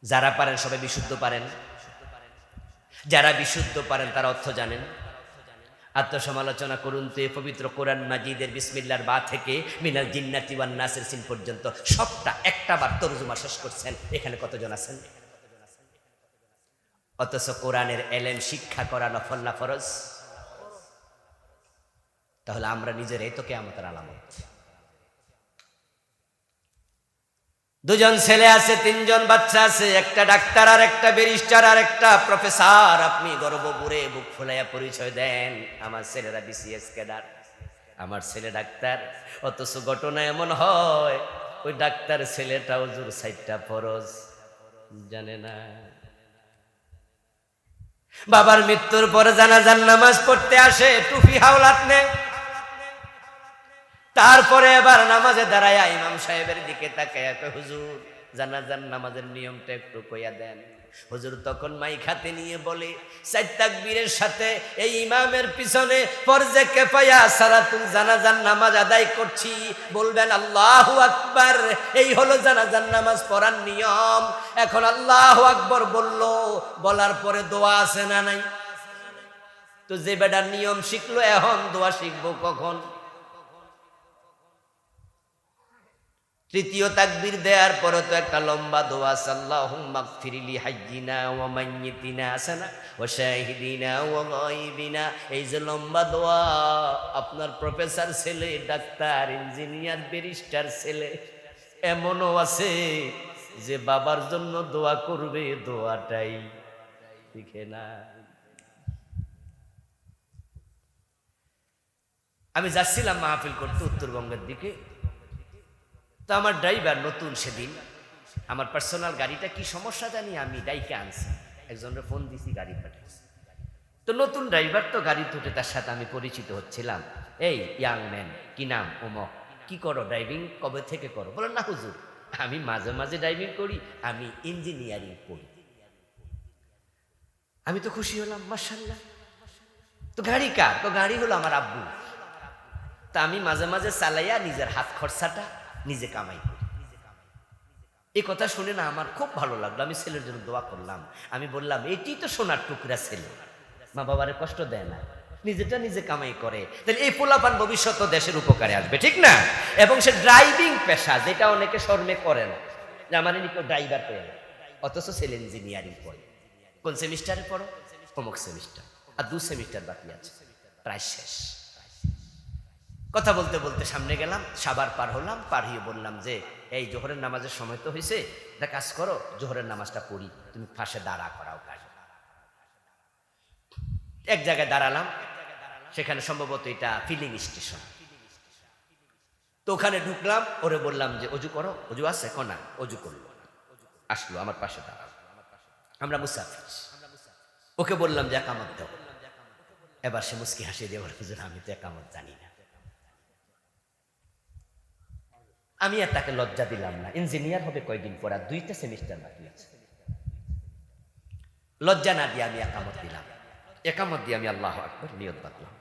যারা পারেন সবাই বিশুদ্ধ পারেন? যারা বিশুদ্ধ পারেন তারা অর্থ জানেন? আত্মসমালোচনা করুন তো এই পবিত্র কোরআন মাজিদের বিসমিল্লাহর বা থেকে মিনাল জিন্নাতি ওয়ান নাসের সিন পর্যন্ত সবটা একটা বার তরজমা শেষ করছেন। এখানে কতজন আছেন? অথচ কোরআনের এলেম শিক্ষা করা নফল না ফরজ? তাহলে আমরা নিজেরাই তো কিয়ামতের আলামত। দুজন ছেলে আছে, তিনজন বাচ্চা আছে, একটা ডাক্তার আর একটা ব্যারিস্টার আর একটা প্রফেসর। আপনি গর্বভরে বুক ফুলাইয়া পরিচয় দেন আমার ছেলেরা বিসিএস ক্যাডার, আমার ছেলে ডাক্তার। অথচ ঘটনা এমন হয় ওই ডাক্তার ছেলেটা হুজুর 4টা ফরজ জানে না। বাবার মৃত্যুর পরে জানাজার নামাজ পড়তে আসে, টুপি হাওলাত নেয়, তারপরে এবার নামাজে দাঁড়ায় ইমাম সাহেবের দিকে তাকায় হুজুর জানাজার নামাজের নিয়মটা একটু কইয়া দেন। হুজুর তখন মাইক হাতে নিয়ে বলে 4 তাকবীরের সাথে এই ইমামের পিছনে ফরজে কিফায়া সালাতুল জানাজার নামাজ আদায় করছি, বলবেন আল্লাহু আকবার। এই হলো জানাজার নামাজ পড়ার নিয়ম। এখন আল্লাহু আকবার বললো, বলার পরে দোয়া আছে না নাই? তো যে বেটার নিয়ম শিখলো এখন দোয়া শিখবো কখন? তৃতীয় তাকবীর দেওয়ার পরে তো একটা লম্বা দোয়া, আল্লাহুম্মা গফিরলি হাইয়িনা ওয়া মাইয়িতিনা আসানা ওয়া শাহিদিনা ওয়া গায়িবিনা। এই যে লম্বা দোয়া, আপনার প্রফেসর ছেলে, ডাক্তার, ইঞ্জিনিয়ার, ব্যারিস্টার ছেলে এমনও আছে যে বাবার জন্য দোয়া করবে, দোয়াটাই শিখে না। আমি যাচ্ছিলাম মাহফিল করতে উত্তরবঙ্গের দিকে, তো আমার ড্রাইভার নতুন, সেদিন আমার পার্সোনাল গাড়িটা কি সমস্যা জানি আমি ডাইকে আনছি, একজনের ফোন দিছি, গাড়ি পাঠিয়েছি। তো নতুন ড্রাইভার তো গাড়ি উঠে তার সাথে আমি পরিচিত হচ্ছিলাম। এই ইয়াং ম্যান, কি নাম? অমক। কি করো, ড্রাইভিং কবে থেকে করো? বলেন না হুজুর, আমি মাঝে মাঝে ড্রাইভিং করি, আমি ইঞ্জিনিয়ারিং করি। আমি তো খুশি হলাম, মাশাআল্লাহ। তো গাড়ি কার? তো গাড়ি হলো আমার আব্বু। তা আমি মাঝে মাঝে চালাইয়া নিজের হাত খরচাটা নিজে কামাই করি। এই কথা শুনে না আমার খুব ভালো লাগলো। আমি ছেলের জন্য দোয়া করলাম। আমি বললাম, এটি তো সোনার টুকরা ছেলে, মা বাবারে কষ্ট দেয় না, নিজেটা নিজে কামাই করে, তাহলে এই পোলাপান ভবিষ্যৎ দেশের উপকারে আসবে, ঠিক না? এবং সে ড্রাইভিং পেশা, যেটা অনেকে শর্মে করে না, যে আমার কেউ ড্রাইভার পেয়ে না, অথচ ছেলে ইঞ্জিনিয়ারিং পড়ে। কোন সেমিস্টারে পড়ো? অমুক সেমিস্টার, আর 2 সেমিস্টার বাকি আছে, প্রায় শেষ। কথা বলতে বলতে সামনে গেলাম, সাবার পার হলাম, পার হয়ে বললাম যে এই জোহরের নামাজের সময় তো হয়েছে, একটা কাজ করো, জোহরের নামাজটা পড়ি, তুমি পাশে দাঁড়া করাও কাজ। এক জায়গায় দাঁড়ালাম, সেখানে সম্ভবত এটা ফিলিং স্টেশন। তো ওখানে ঢুকলাম, ওরে বললাম যে অজু করো, অজু আছে কোনা? অজু করলো, আসলো আমার পাশে দাঁড়ালো। আমরা মুসাফির, ওকে বললাম যে একামত দাও। এবার সে মুস্কি হাসিয়ে দিয়ে বলে, হুজুর আমি তো একামত জানি না। আমি আর তাকে লজ্জা দিলাম না, ইঞ্জিনিয়ার হবে কয়দিন পর, আর 2টা সেমিস্টার বাকি আছে। লজ্জা না দিয়ে আমি একামত দিলাম। একামত দিয়ে আমি আল্লাহু আকবার নিয়ত বাঁধলাম।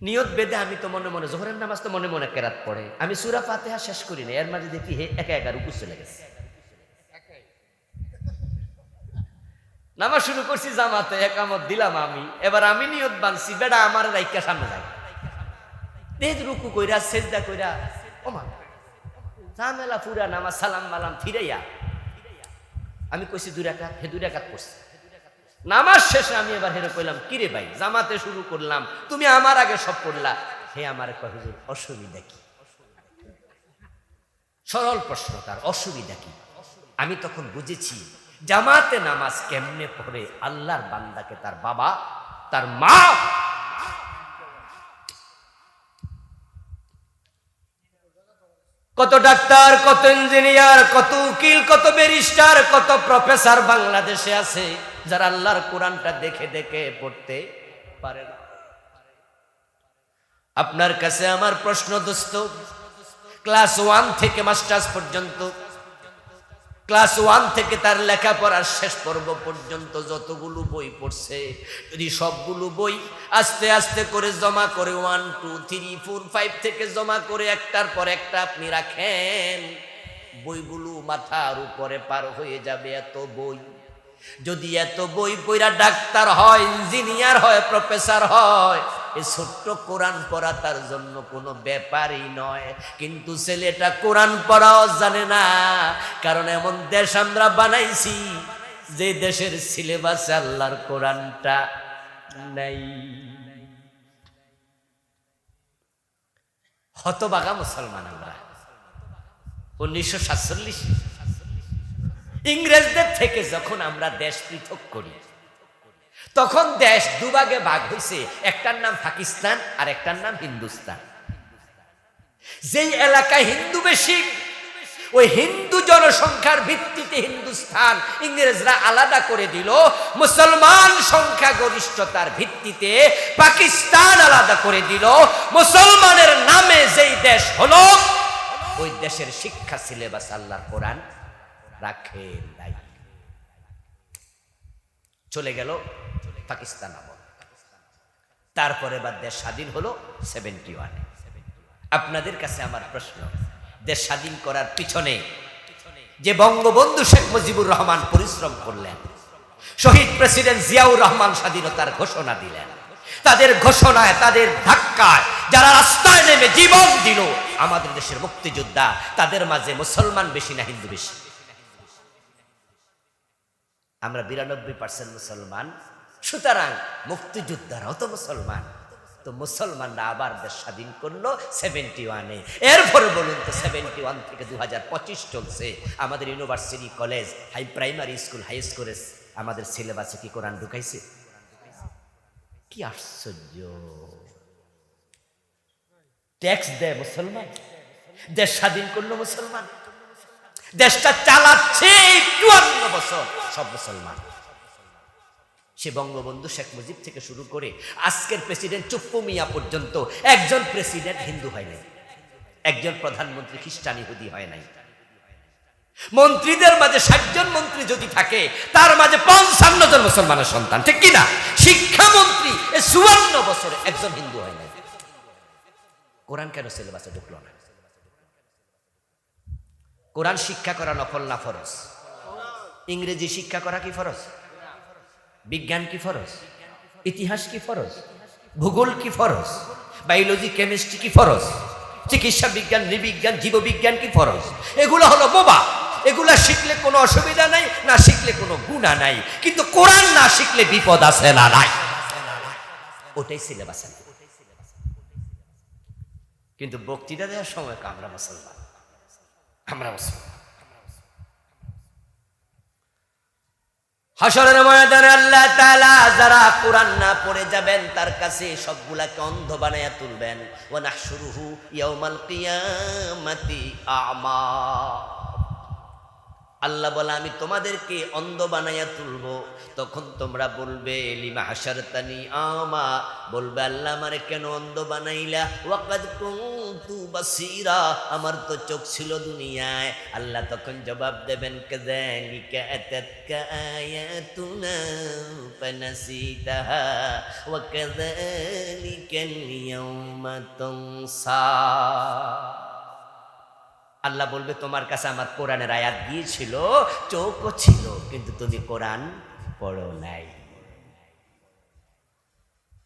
নিয়ত বেঁধে আমি তো মনে মনে, জোহরের নামাজ তো মনে মনে কেরাত পড়ে, আমি সূরা ফাতিহা শেষ করি না, এর মাঝে দেখি হে একা একা রুকু চলে গেছে। নামাজ শুরু করছি জামাতে, একামত দিলাম আমি, এবার আমি নিয়ত বাঁধছি, বেটা আমার রাইকা সামনে যায়, দেখ রুকু কইরা সেজদা কইরা, ওমা ঝামেলা পুরা, নামাজ সালাম মালাম ফিরাইয়া আমি কইছি 2 রাকাত, হে 2 রাকাত পড়ছি। নামাজ শেষে আমি এবার হেরে কইলাম, কিরে ভাই, জামাতে শুরু করলাম, তুমি আমার আগে সব পড়লা। হে আমার কয়, হুজুর অসুবিধা কি? সরল প্রশ্ন, তার অসুবিধা কি? আমি তখন বুঝেছি জামাতে নামাজ কেমনে পড়ে আল্লাহর বান্দাকে তার বাবা, তার মা, কত ডাক্তার, কত ইঞ্জিনিয়ার, কত উকিল, কত ব্যারিস্টার, কত প্রফেসর বাংলাদেশে আছে যারা আল্লাহর কোরআনটা দেখে দেখে পড়তে পারে না। আপনার কাছে আমার প্রশ্ন দোস্ত, ক্লাস 1 থেকে মাস্টার্স পর্যন্ত, ক্লাস 1 থেকে তার লেখাপড়ার শেষ পর্ব পর্যন্ত যতগুলো বই পড়ছে, যদি সবগুলো বই আস্তে আস্তে করে জমা করে 1 2 3 4 5 থেকে জমা করে একটার পর একটা আপনি রাখেন, বইগুলো মাথার উপরে পার হয়ে যাবে। এত বই, যদি এত বই পড়া ডাক্তার হয়, ইঞ্জিনিয়ার হয়, প্রফেসর হয়, এই ছোট্ট কোরআন পড়া তার জন্য কোনো ব্যাপারই নয়। কিন্তু ছেলেটা কোরআন পড়াও জানে না, কারণ এমন দেশ আমরা বানাইছি যে দেশের সিলেবাসে আল্লাহর কোরআনটা নাই। হতবাগা মুসলমান আমরা। 1947 ইংরেজদের থেকে যখন আমরা দেশ পৃথক করি, তখন দেশ 2 ভাগে ভাগ হয়েছে, একটার নাম পাকিস্তান আর একটার নাম হিন্দুস্তান। যেই এলাকায় হিন্দু বেশি, ওই হিন্দু জনসংখ্যার ভিত্তিতে হিন্দুস্তান ইংরেজরা আলাদা করে দিল। মুসলমান সংখ্যাগরিষ্ঠতার ভিত্তিতে পাকিস্তান আলাদা করে দিল। মুসলমানের নামে যেই দেশ হলো, ওই দেশের শিক্ষা সিলেবাস আল্লাহর কোরআন রাখে নাই। চলে গেল পাকিস্তান আমল। তারপরে বা দেশ স্বাধীন হলো 71। আপনাদের কাছে আমার প্রশ্ন, দেশ স্বাধীন করার পিছনে যে বঙ্গবন্ধু শেখ মুজিবুর রহমান পরিশ্রম করলেন, শহীদ প্রেসিডেন্ট জিয়াউর রহমান স্বাধীনতার ঘোষণা দিলেন, তাদের ঘোষণায়, তাদের ধাক্কায় যারা রাস্তায় নেমে জীবন দিল আমাদের দেশের মুক্তিযোদ্ধা, তাদের মাঝে মুসলমান বেশি না হিন্দু বেশি? আমরা 92% মুসলমান, সুতরাং মুক্তিযোদ্ধারাও তো মুসলমান। তো মুসলমানরা আবার দেশ স্বাধীন করলো 71-এ। এরপরে বলুন তো 71 থেকে 2025 চলছে, আমাদের university, college, high primary school, high স্কুলে আমাদের সিলেবাসে কি কোরআন ঢুকাইছে? কি আশ্চর্য! ট্যাক্স দেয় মুসলমান, দেশ স্বাধীন করলো মুসলমান, দেশটা চালাচ্ছে ৫৪ বছর সব মুসলমান। সে বঙ্গবন্ধু শেখ মুজিব থেকে শুরু করে আজকের প্রেসিডেন্ট চুপ্পু মিয়া পর্যন্ত একজন প্রেসিডেন্ট হিন্দু হয় নাই, একজন প্রধানমন্ত্রী খ্রিস্টান ইহুদি হয় নাই। মন্ত্রীদের মাঝে ৬০ জন মন্ত্রী যদি থাকে, তার মাঝে ৫৫ জন মুসলমানের সন্তান, ঠিক কিনা? শিক্ষামন্ত্রী ৫৪ বছরে একজন হিন্দু হয় নাই। কোরআন কেন সিলেবাসে ঢুকলো না? কোরআন শিক্ষা করা নফল না ফরজ? ইংরেজি শিক্ষা করা কি ফরজ? বিজ্ঞান কি ফরজ? ইতিহাস কি ফরজ? ভূগোল কি ফরজ? বায়োলজি কেমিস্ট্রি কি ফরজ? চিকিৎসা বিজ্ঞান, নৃবিজ্ঞান, জীববিজ্ঞান কি ফরজ? এগুলো হলো বোবা। এগুলা শিখলে কোনো অসুবিধা নাই, না শিখলে কোনো গুনাহ নাই, কিন্তু কোরআন না শিখলে বিপদ আছে না নাই? ওটাই সিলেবাসে। কিন্তু বক্তৃতা দেওয়ার সময় আমরা মুসলমান, আমরা মুসলমান। হাশরের ময়দানে আল্লাহ তাআলা যারা কোরআন না পড়ে যাবেন তার কাছে সবগুলাকে অন্ধ বানায়া তুলবেন। ওয়া নাহশুরুহু ইয়াউমাল কিয়ামাতি আ'মা। আল্লাহ বলে আমি তোমাদেরকে অন্ধ বানাইয়া তুলবো। তখন তোমরা বলবে লিমা হাশারতানি আমা, বলবে আল্লাহ আমারে কেন অন্ধ বানাইলা? ওয়াকাদ কুনতু বাসীরা, আমার তো চোখ ছিল দুনিয়ায়। আল্লাহ তখন জবাব দেবেন কাযালিকা আতাতকা আয়াতুনা ফানাসিতাহা ওয়া কাযালিকাল ইয়াউমা তুনসা। আল্লাহ বলবে তোমার কাছে আমার কোরআনের আয়াত গিয়েছিল, চোখও ছিল, কিন্তু তুমি কোরআন পড়ো নাই।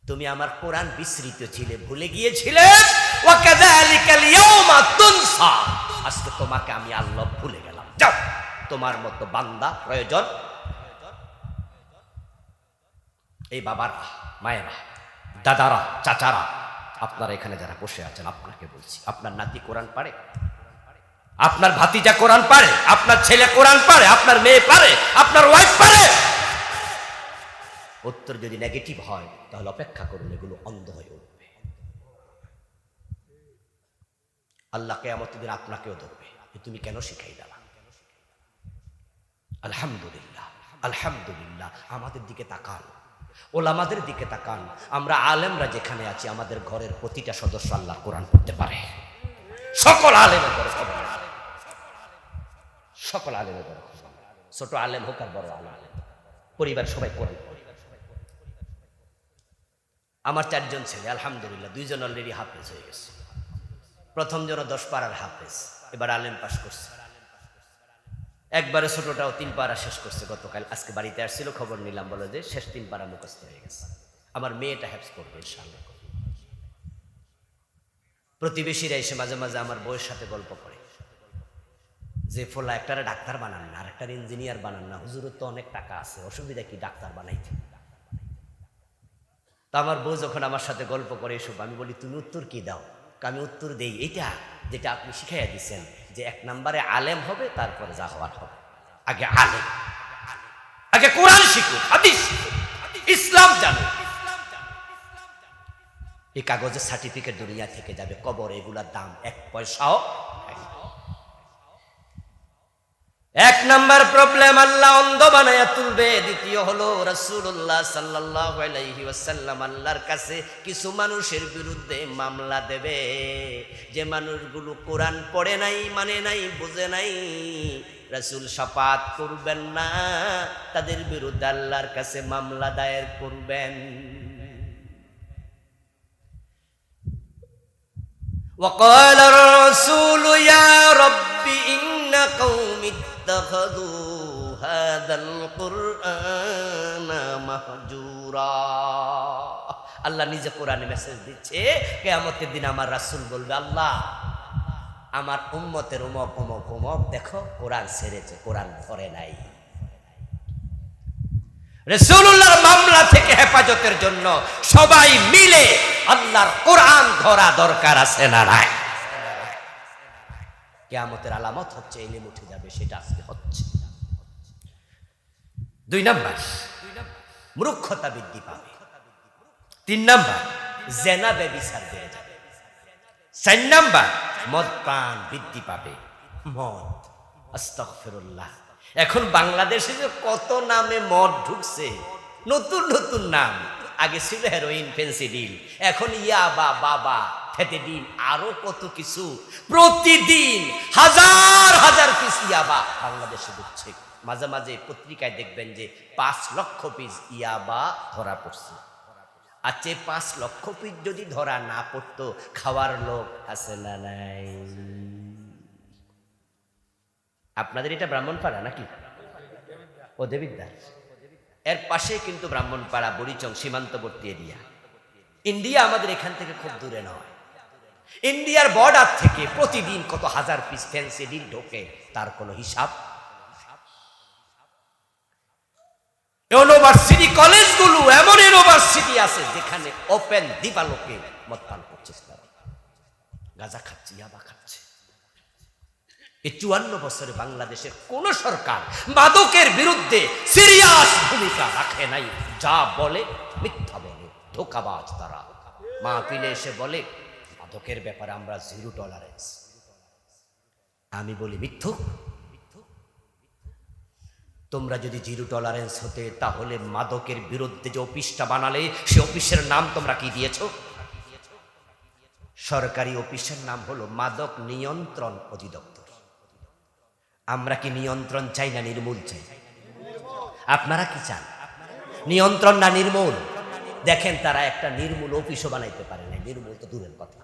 তুমি আমার কোরআন বিস্মৃত ছিলে, ভুলে গিয়েছিলে। ওয়া কাযালিকাল ইয়াউমা তুনসা, আজকে তোমাকে আমি আল্লাহ ভুলে গেলাম। যাও, তোমার মতো বান্দা প্রয়োজন। এই বাবারা, মায়েরা, দাদারা, চাচারা, আপনারা এখানে যারা বসে আছেন, আপনাকে বলছি, আপনার নাতি কোরআন পারে? আপনার ভাতিজা কোরআন পারে? আপনার ছেলে কোরআন পারে? আপনার মেয়ে পারে? আপনার ওয়াইফ পারে? উত্তর যদি নেগেটিভ হয় তাহলে অপেক্ষা করুন, এগুলো অন্ধ হয়ে উঠবে। আল্লাহ কিয়ামতের দিন আপনাকেও ধরবে, তুমি কেন শিখাইলা না? আলহামদুলিল্লাহ, আলহামদুলিল্লাহ। আমাদের দিকে তাকান, ওলামাদের দিকে তাকান। আমরা আলেমরা যেখানে আছি, আমাদের ঘরের প্রতিটা সদস্য আল্লাহ কোরআন পড়তে পারে। সকল আলেমের ঘরে খবর, সকল আলেমের ঘরে খবর, ছোট আলেম হোক আর বড় আলেম, পরিবার সবাই পড়ে। আমার ৪ জন ছেলে, আলহামদুলিল্লাহ 2 জন অলরেডি হাফেজ হয়ে গেছে। প্রথম জন 10 পারার হাফেজ, এবার আলেম পাস করছে। একবারে ছোটটাও 3 পারা শেষ করছে গতকাল। আজকে বাড়িতে আসছিল, খবর নিলাম, বলে যে শেষ 3 পারা মুখস্থ হয়ে গেছে। আমার মেয়েটা হেফজ করবে ইনশাআল্লাহ। প্রতিবেশীরা এসে মাঝে মাঝে আমার বউয়ের সাথে গল্প করে যে ফোলা একটারে ডাক্তার বানান না, আর একটার ইঞ্জিনিয়ার বানান না, হুজুরের তো অনেক টাকা আছে, অসুবিধা কি ডাক্তার বানাইতে? তো আমার বউ যখন আমার সাথে গল্প করে এসব, আমি বলি তুমি উত্তর কি দাও? আমি উত্তর দেই এইটা যেটা আপনি শিখাইয়া দিচ্ছেন, যে 1 নম্বরে আলেম হবে, তারপরে যা হওয়ার হবে। আগে আলেম, আগে কোরআন শিখুন, হাদিস শিখুন, ইসলাম জানুন। এই কাগজের সার্টিফিকেট দুনিয়া থেকে যাবে, কবর এগুলার দাম 1 পয়সাও। 1 নাম্বার প্রবলেম, আল্লাহ অন্ধ বানায়া তুলবে। দ্বিতীয় হলো রাসূলুল্লাহ সাল্লাল্লাহু আলাইহি ওয়াসাল্লাম আল্লাহর কাছে কিছু মানুষের বিরুদ্ধে মামলা দেবে, যে মানুষগুলো কোরআন পড়ে নাই, মানে নাই, বুঝে নাই। রাসূল শাফাত করবেন না, তাদের বিরুদ্ধে আল্লাহর কাছে মামলা দায়ের করবেন। وقال الرسول يا رب إن قومي اتخذوا هذا القرآن مهجورا। আল্লাহ নিজে কোরআনে মেসেজ দিচ্ছে, কিয়ামতের দিন আমার রাসূল বলবে, আল্লাহ আমার উম্মতের অমুক অমুক অমুক দেখো কোরআন ছেড়েছে, কোরআন ধরে নাই। রাসূলুল্লাহর মামলা থেকে হেফাজতের জন্য সবাই মিলে আল্লাহর কোরআন ধরা দরকার আছে না নাই? কিয়ামতের আলামত হচ্ছে ইলম উঠে যাবে, সেটা আজকে হচ্ছে। 2 নাম্বার, মূর্খতা বৃদ্ধি পাবে। 3 নাম্বার, জিনা ব্যভিচার বেড়ে যাবে। 4 নাম্বার, মদ পান বৃদ্ধি পাবে। মদ, আস্তাগফিরুল্লাহ। এখন বাংলাদেশে যে কত নামে মদ ঢুকছে, নতুন নতুন নাম। আগে ছিল হেরোইন, ফেন্সিডিল, এখন ইয়াবা, বাবা, ফেটেডিন, আরো কত কিছু। প্রতিদিন হাজার হাজার পিস ইয়াবা বাংলাদেশে ঢুকছে। মাঝে মাঝে পত্রিকায় দেখবেন যে 5 লক্ষ পিস ইয়াবা ধরা পড়ছে। আচ্ছা, 5 লক্ষ পিস যদি ধরা না পড়তো, খাওয়ার লোক আছে না নাই? আপনাদের এটা ব্রাহ্মণপাড়া নাকি? ও দেবিদ্বার। এর পাশে কিন্তু ব্রাহ্মণপাড়া, বরিচং, সীমান্তবর্তী এরিয়া। ইন্ডিয়া আমাদের এখান থেকে খুব দূরে নয়। ইন্ডিয়ার বর্ডার থেকে প্রতিদিন কত হাজার পিস ফেন্সিডিল ঢোকে, তার কোনো হিসাব। ইউনিভার্সিটি কলেজগুলো, এমন ইউনিভার্সিটি আছে যেখানে ওপেন দিবালোকে মদ পান করছে, গাঁজা খাচ্ছে, ইয়াবা খাচ্ছে। এই 54 বছরে বাংলাদেশের কোন সরকার মাদকের বিরুদ্ধে সিরিয়াস ভূমিকা রাখে নাই। যা বলে মিথ্যা বলে, ধোঁকাবাজ তারা। মাহফিলে এসে বলে মাদকের ব্যাপারে আমরা 0 টলারেন্স। আমি বলি মিথ্যুক। তোমরা যদি 0 টলারেন্স হতে, তাহলে মাদকের বিরুদ্ধে যে অফিসটা বানালে, সে অফিসের নাম তোমরা কি দিয়েছ? সরকারি অফিসের নাম হলো মাদক নিয়ন্ত্রণ অধিদপ্তর। আমরা কি নিয়ন্ত্রণ চাই না নির্মূল চাই? আপনারা কি চান, নিয়ন্ত্রণ না নির্মূল? দেখেন, তারা একটা নির্মূল অফিসও বানাইতে পারে না। নির্মূল তো দূরের কথা।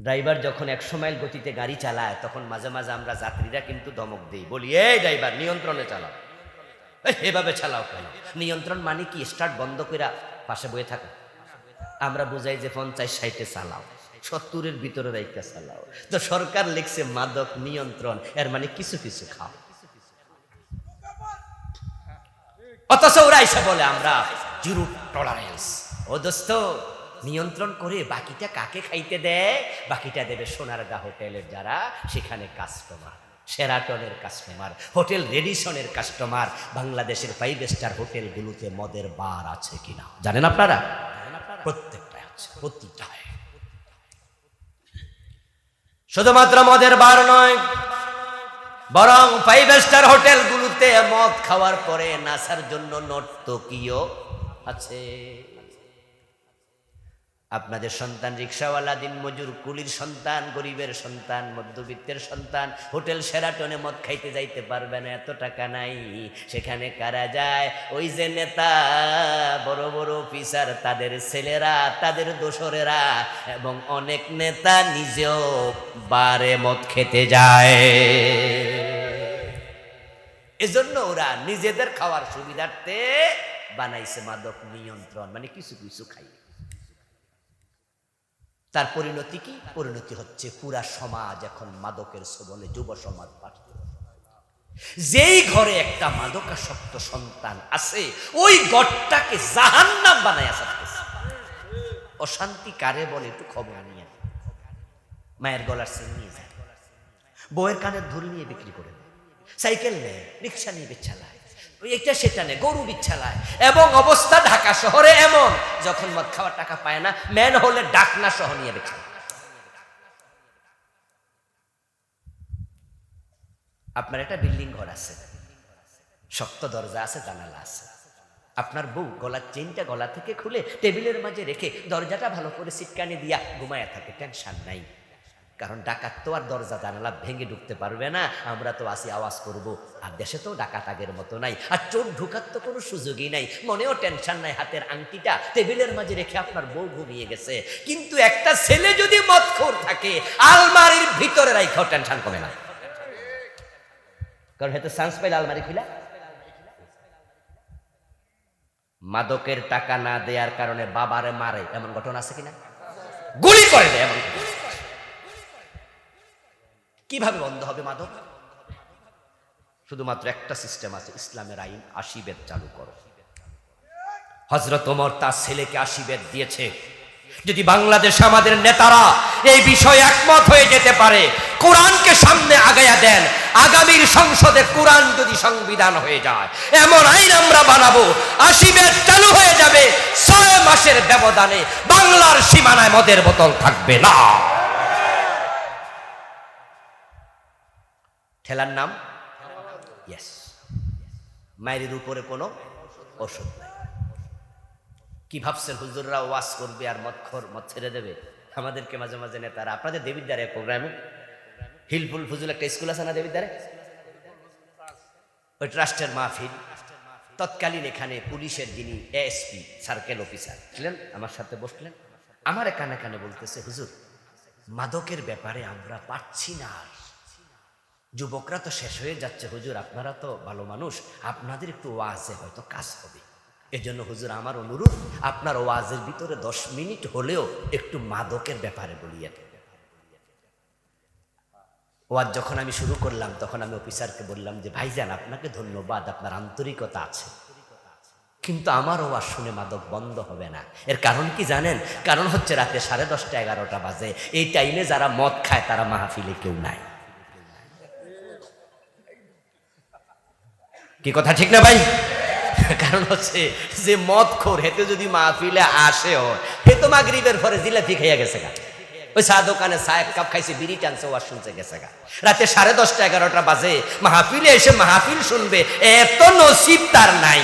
ড্রাইভার যখন 100 মাইল গতিতে গাড়ি চালায়, তখন মাঝে মাঝে আমরা যাত্রীরা কিন্তু ধমক দিই, বলি এই ড্রাইভার নিয়ন্ত্রণে চালাও, এভাবে চালাও কেন? নিয়ন্ত্রণ মানে কি? স্টার্ট বন্ধ করে পাশে বয়ে থাকা। আমরা বুঝাই যে 50-60-এ চালাও, 70-এর ভিতরে রাইকা চালাও। তো সরকার লিখছে মাদক নিয়ন্ত্রণ, এর মানে কিছু কিছু খাও। অথচ ওরা এসে বলে আমরা 0 টলারেন্স। ও দোস্ত, নিয়ন্ত্রণ করে বাকিটা কাকে খাইতে দেয়? বাকিটা দেবে সোনারগাঁ হোটেলের যারা সেখানে কাস্টমার, শেরাটনের কাস্টমার, হোটেল রেডিসনের কাস্টমার। বাংলাদেশের 5 স্টার হোটেলগুলোতে মদের বার আছে কিনা জানেন আপনারা? প্রত্যেকটাই আছে, প্রতিটায়। শুধুমাত্র মদের বার নয়, বরং 5 স্টার হোটেলগুলোতে মদ খাওয়ার পরে নাচার জন্য নর্তকীও আছে। আপনাদের সন্তান রিক্সাওয়ালা, দিনমজুর, কুলির সন্তান, গরিবের সন্তান, মধ্যবিত্তের সন্তান হোটেল শেরাটনে মদ খাইতে যাইতে পারবে না, এত টাকা নাই। সেখানে কারা যায়? ওই যে নেতা, বড় বড় অফিসার, তাদের ছেলেরা, তাদের দোসরেরা, এবং অনেক নেতা নিজেও বারে মদ খেতে যায়। এজন্য ওরা নিজেদের খাওয়ার সুবিধার্থে বানাইছে মাদক নিয়ন্ত্রণ, মানে কিছু কিছু খাই। তার পরিণতি কি? পরিণতি হচ্ছে পুরা সমাজ এখন মাদকের ছোবলে, যুব সমাজ পাঠ্য। যেই ঘরে একটা মাদকাসক্ত সন্তান আছে, ওই ঘরটাকে জাহান্নাম বানায় ছাড়তেছে। অশান্তি কারে বলে একটু খবর নিয়ে, মায়ের গলার চেন নিয়ে যায়, বউয়ের কানের ধুল নিয়ে বিক্রি করে দেয়, সাইকেল নেয়, রিক্সা নিয়ে বিচ্ছালায়, এটা সেটা নেই, গরু বিচ্ছালায়। এবং অবস্থা ঢাকা শহরে এমন, যখন মদ খাওয়ার টাকা পায় না, ম্যান হলে ডাকনা সহ নিয়ে বেছে। আপনার একটা বিল্ডিং ঘর আছে, শক্ত দরজা আছে, জানালা আছে। আপনার বউ গলার চেইনটা গলা থেকে খুলে টেবিলের মাঝে রেখে দরজাটা ভালো করে সিটকানি দিয়া ঘুমায়া থাকে, টেনশন নাই। কারণ ডাকাত তো আর দরজা জানালা ভেঙে ঢুকতে পারবে না, আমরা তো আসি আওয়াজ করব। আর দেশে তো ডাকাত আগের মতো নাই, আর চোর ঢুকার তো কোনো সুযোগই নাই, মনেও টেনশন নাই। হাতের আংটিটা টেবিলের মাঝে রেখে আপনার বউ ঘুমিয়ে গেছে। কিন্তু একটা ছেলে যদি মদখোর থাকে, আলমারির ভিতরে রাইখাও টেনশন কমে না, কারণ হয়তো চান্স পাইলে আলমারি খুলা। মাদকের টাকা না দেওয়ার কারণে বাবারে মারে, এমন ঘটনা আছে কিনা? গুলি করে দেয়, এমন। কিভাবে বন্ধ হবে মাদক? শুধুমাত্র একটা সিস্টেম আছে, ইসলামের আইন, 80 বেদ চালু করো। হযরত ওমর তার ছেলেকে 80 বেদ দিয়েছে। যদি বাংলাদেশ আমাদের নেতারা এই বিষয়ে একমত হয়ে যেতে পারে, কোরআনকে সামনে আগায়া দেন, আগামীর সংসদে কোরআন যদি সংবিধান হয়ে যায়, এমন আইন আমরা বানাবো, 80 ব্যাচ চালু হয়ে যাবে, 6 মাসের ব্যবধানে বাংলার সীমানায় মদের বোতল থাকবে না। ঠেলার নাম ইয়েস, মায়ের উপরে কোনো ওষুধ নাই। কি ভাবছেন হুজুররা ওয়াজ করবে আর মদ ছেড়ে দেবে? আমাদেরকে মাঝে মাঝে নেতারা, আপনাদের দেবিদ্বারে প্রোগ্রামে হিলফুল ফুজুল একটা স্কুল আছে না দেবিদ্বারে, ওই ট্রাস্টের মাহফিল, তৎকালীন এখানে পুলিশের যিনি এএসপি সার্কেল অফিসার ছিলেন আমার সাথে বসলেন, আমার কানে কানে বলতেছে, হুজুর মাদকের ব্যাপারে আমরা পাচ্ছি না, আর যুবকরা তো শেষ হয়ে যাচ্ছে, হুজুর আপনারা তো ভালো মানুষ, আপনাদের একটু ওয়াজে হয়তো কাজ হবে, এজন্য হুজুর আমার অনুরোধ, আপনার ওয়াজের ভিতরে 10 মিনিট হলেও একটু মাদকের ব্যাপারে বলিয়ে দেন। ওয়াজ যখন আমি শুরু করলাম তখন আমি অফিসারকে বললাম যে ভাইজান আপনাকে ধন্যবাদ, আপনার আন্তরিকতা আছে, কিন্তু আমার ওয়াজ শুনে মাদক বন্ধ হবে না। এর কারণ কি জানেন? কারণ হচ্ছে রাতে 10:30 11টা বাজে, এই টাইমে যারা মদ খায় তারা মাহফিলে কেউ নাই। কি কথা ঠিক না ভাই? কারণ হচ্ছে যে মদ খোর হেতে যদি মাহফিলে আসেও, হে তো মাগরিবের পরে জিলাপি খাইয়া গেছে গা, ওই চা দোকানে চা 1 কাপ খাইছে, বিড়ি টানছে, ওয়াজ শুনছে গেছে গা। রাতে 10:30 11টা বাজে মাহফিলে এসে মাহফিল শুনবে, এত নসিব তার নাই।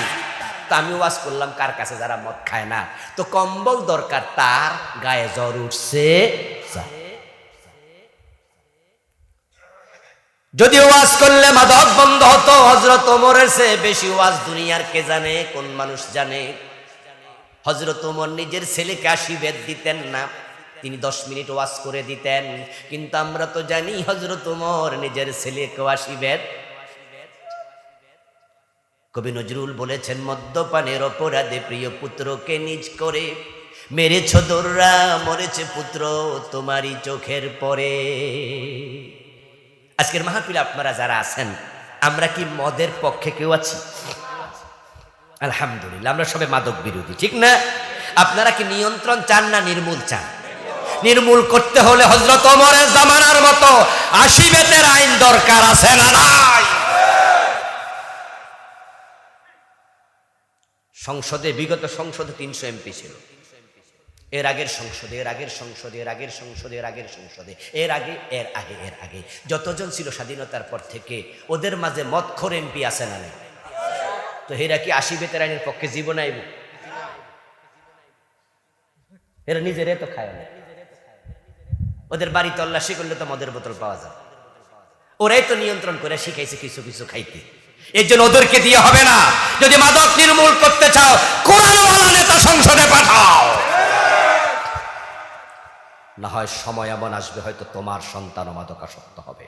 তো আমি ওয়াজ করলাম কার কাছে? যারা মদ খায় না। তো কম্বল দরকার তার, গায়ে জ্বর উঠছে, যদি ওয়াজ করলে মাদক বন্ধ হতো, হযরত ওমরের চেয়ে বেশি ওয়াজ দুনিয়ার কে জানে, কোন মানুষ জানে? হযরত ওমর নিজের ছেলেকে 80 বেদ দিতেন না, তিনি 10 মিনিট ওয়াজ করে দিতেন। কিন্তু আমরা তো জানি হযরত ওমর নিজের ছেলেকে 80 বেদ। কবি নজরুল বলেছেন, মদ্যপানের অপরাধে প্রিয় পুত্রকে নিজ করে মেরেছ দোররা, মরেছে পুত্র তোমারই চোখের পরে। আজকের মাহফিলে আপনারা যারা আছেন, আমরা কি মদের পক্ষে কেউ আছি? আলহামদুলিল্লাহ, আমরা সবাই মাদক বিরোধী, ঠিক না? আপনারা কি নিয়ন্ত্রণ চান না নির্মূল চান? নির্মূল করতে হলে হযরত ওমরের জামানার মতো 80 বেতের আইন দরকার আছে না নাই? সংসদে, বিগত সংসদে 300 এমপি ছিল, এর আগের সংসদে, এর আগের সংসদে, এর আগের সংসদে, এর আগের সংসদে, এর আগে, এর আগে, এর আগে যতজন ছিল স্বাধীনতার পর থেকে, ওদের মাঝে মদখোর এমপি আছে না নাই? তো এরা কি 80 বেতের আইনের পক্ষে জীবন আইব? এরা নিজেরে তো খায় না, ওদের বাড়ি তল্লাশি করলে তো মদের বোতল পাওয়া যায়, ওরাই তো নিয়ন্ত্রণ করে শিখাইছে কিছু কিছু খাইতে। এর জন্য ওদেরকে দিয়ে হবে না। যদি মাদক নির্মূল করতে চাও, কোরআনওয়ালা নেতা সংসদে পাঠাও, না হয় সময় এমন আসবে হয়তো তোমার সন্তান মাদকাসক্ত হবে।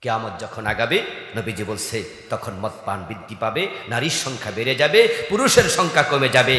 কিয়ামত যখন আগাবে, নবীজি বলছে তখন মদ পান বৃদ্ধি পাবে, নারীর সংখ্যা বেড়ে যাবে, পুরুষের সংখ্যা কমে যাবে।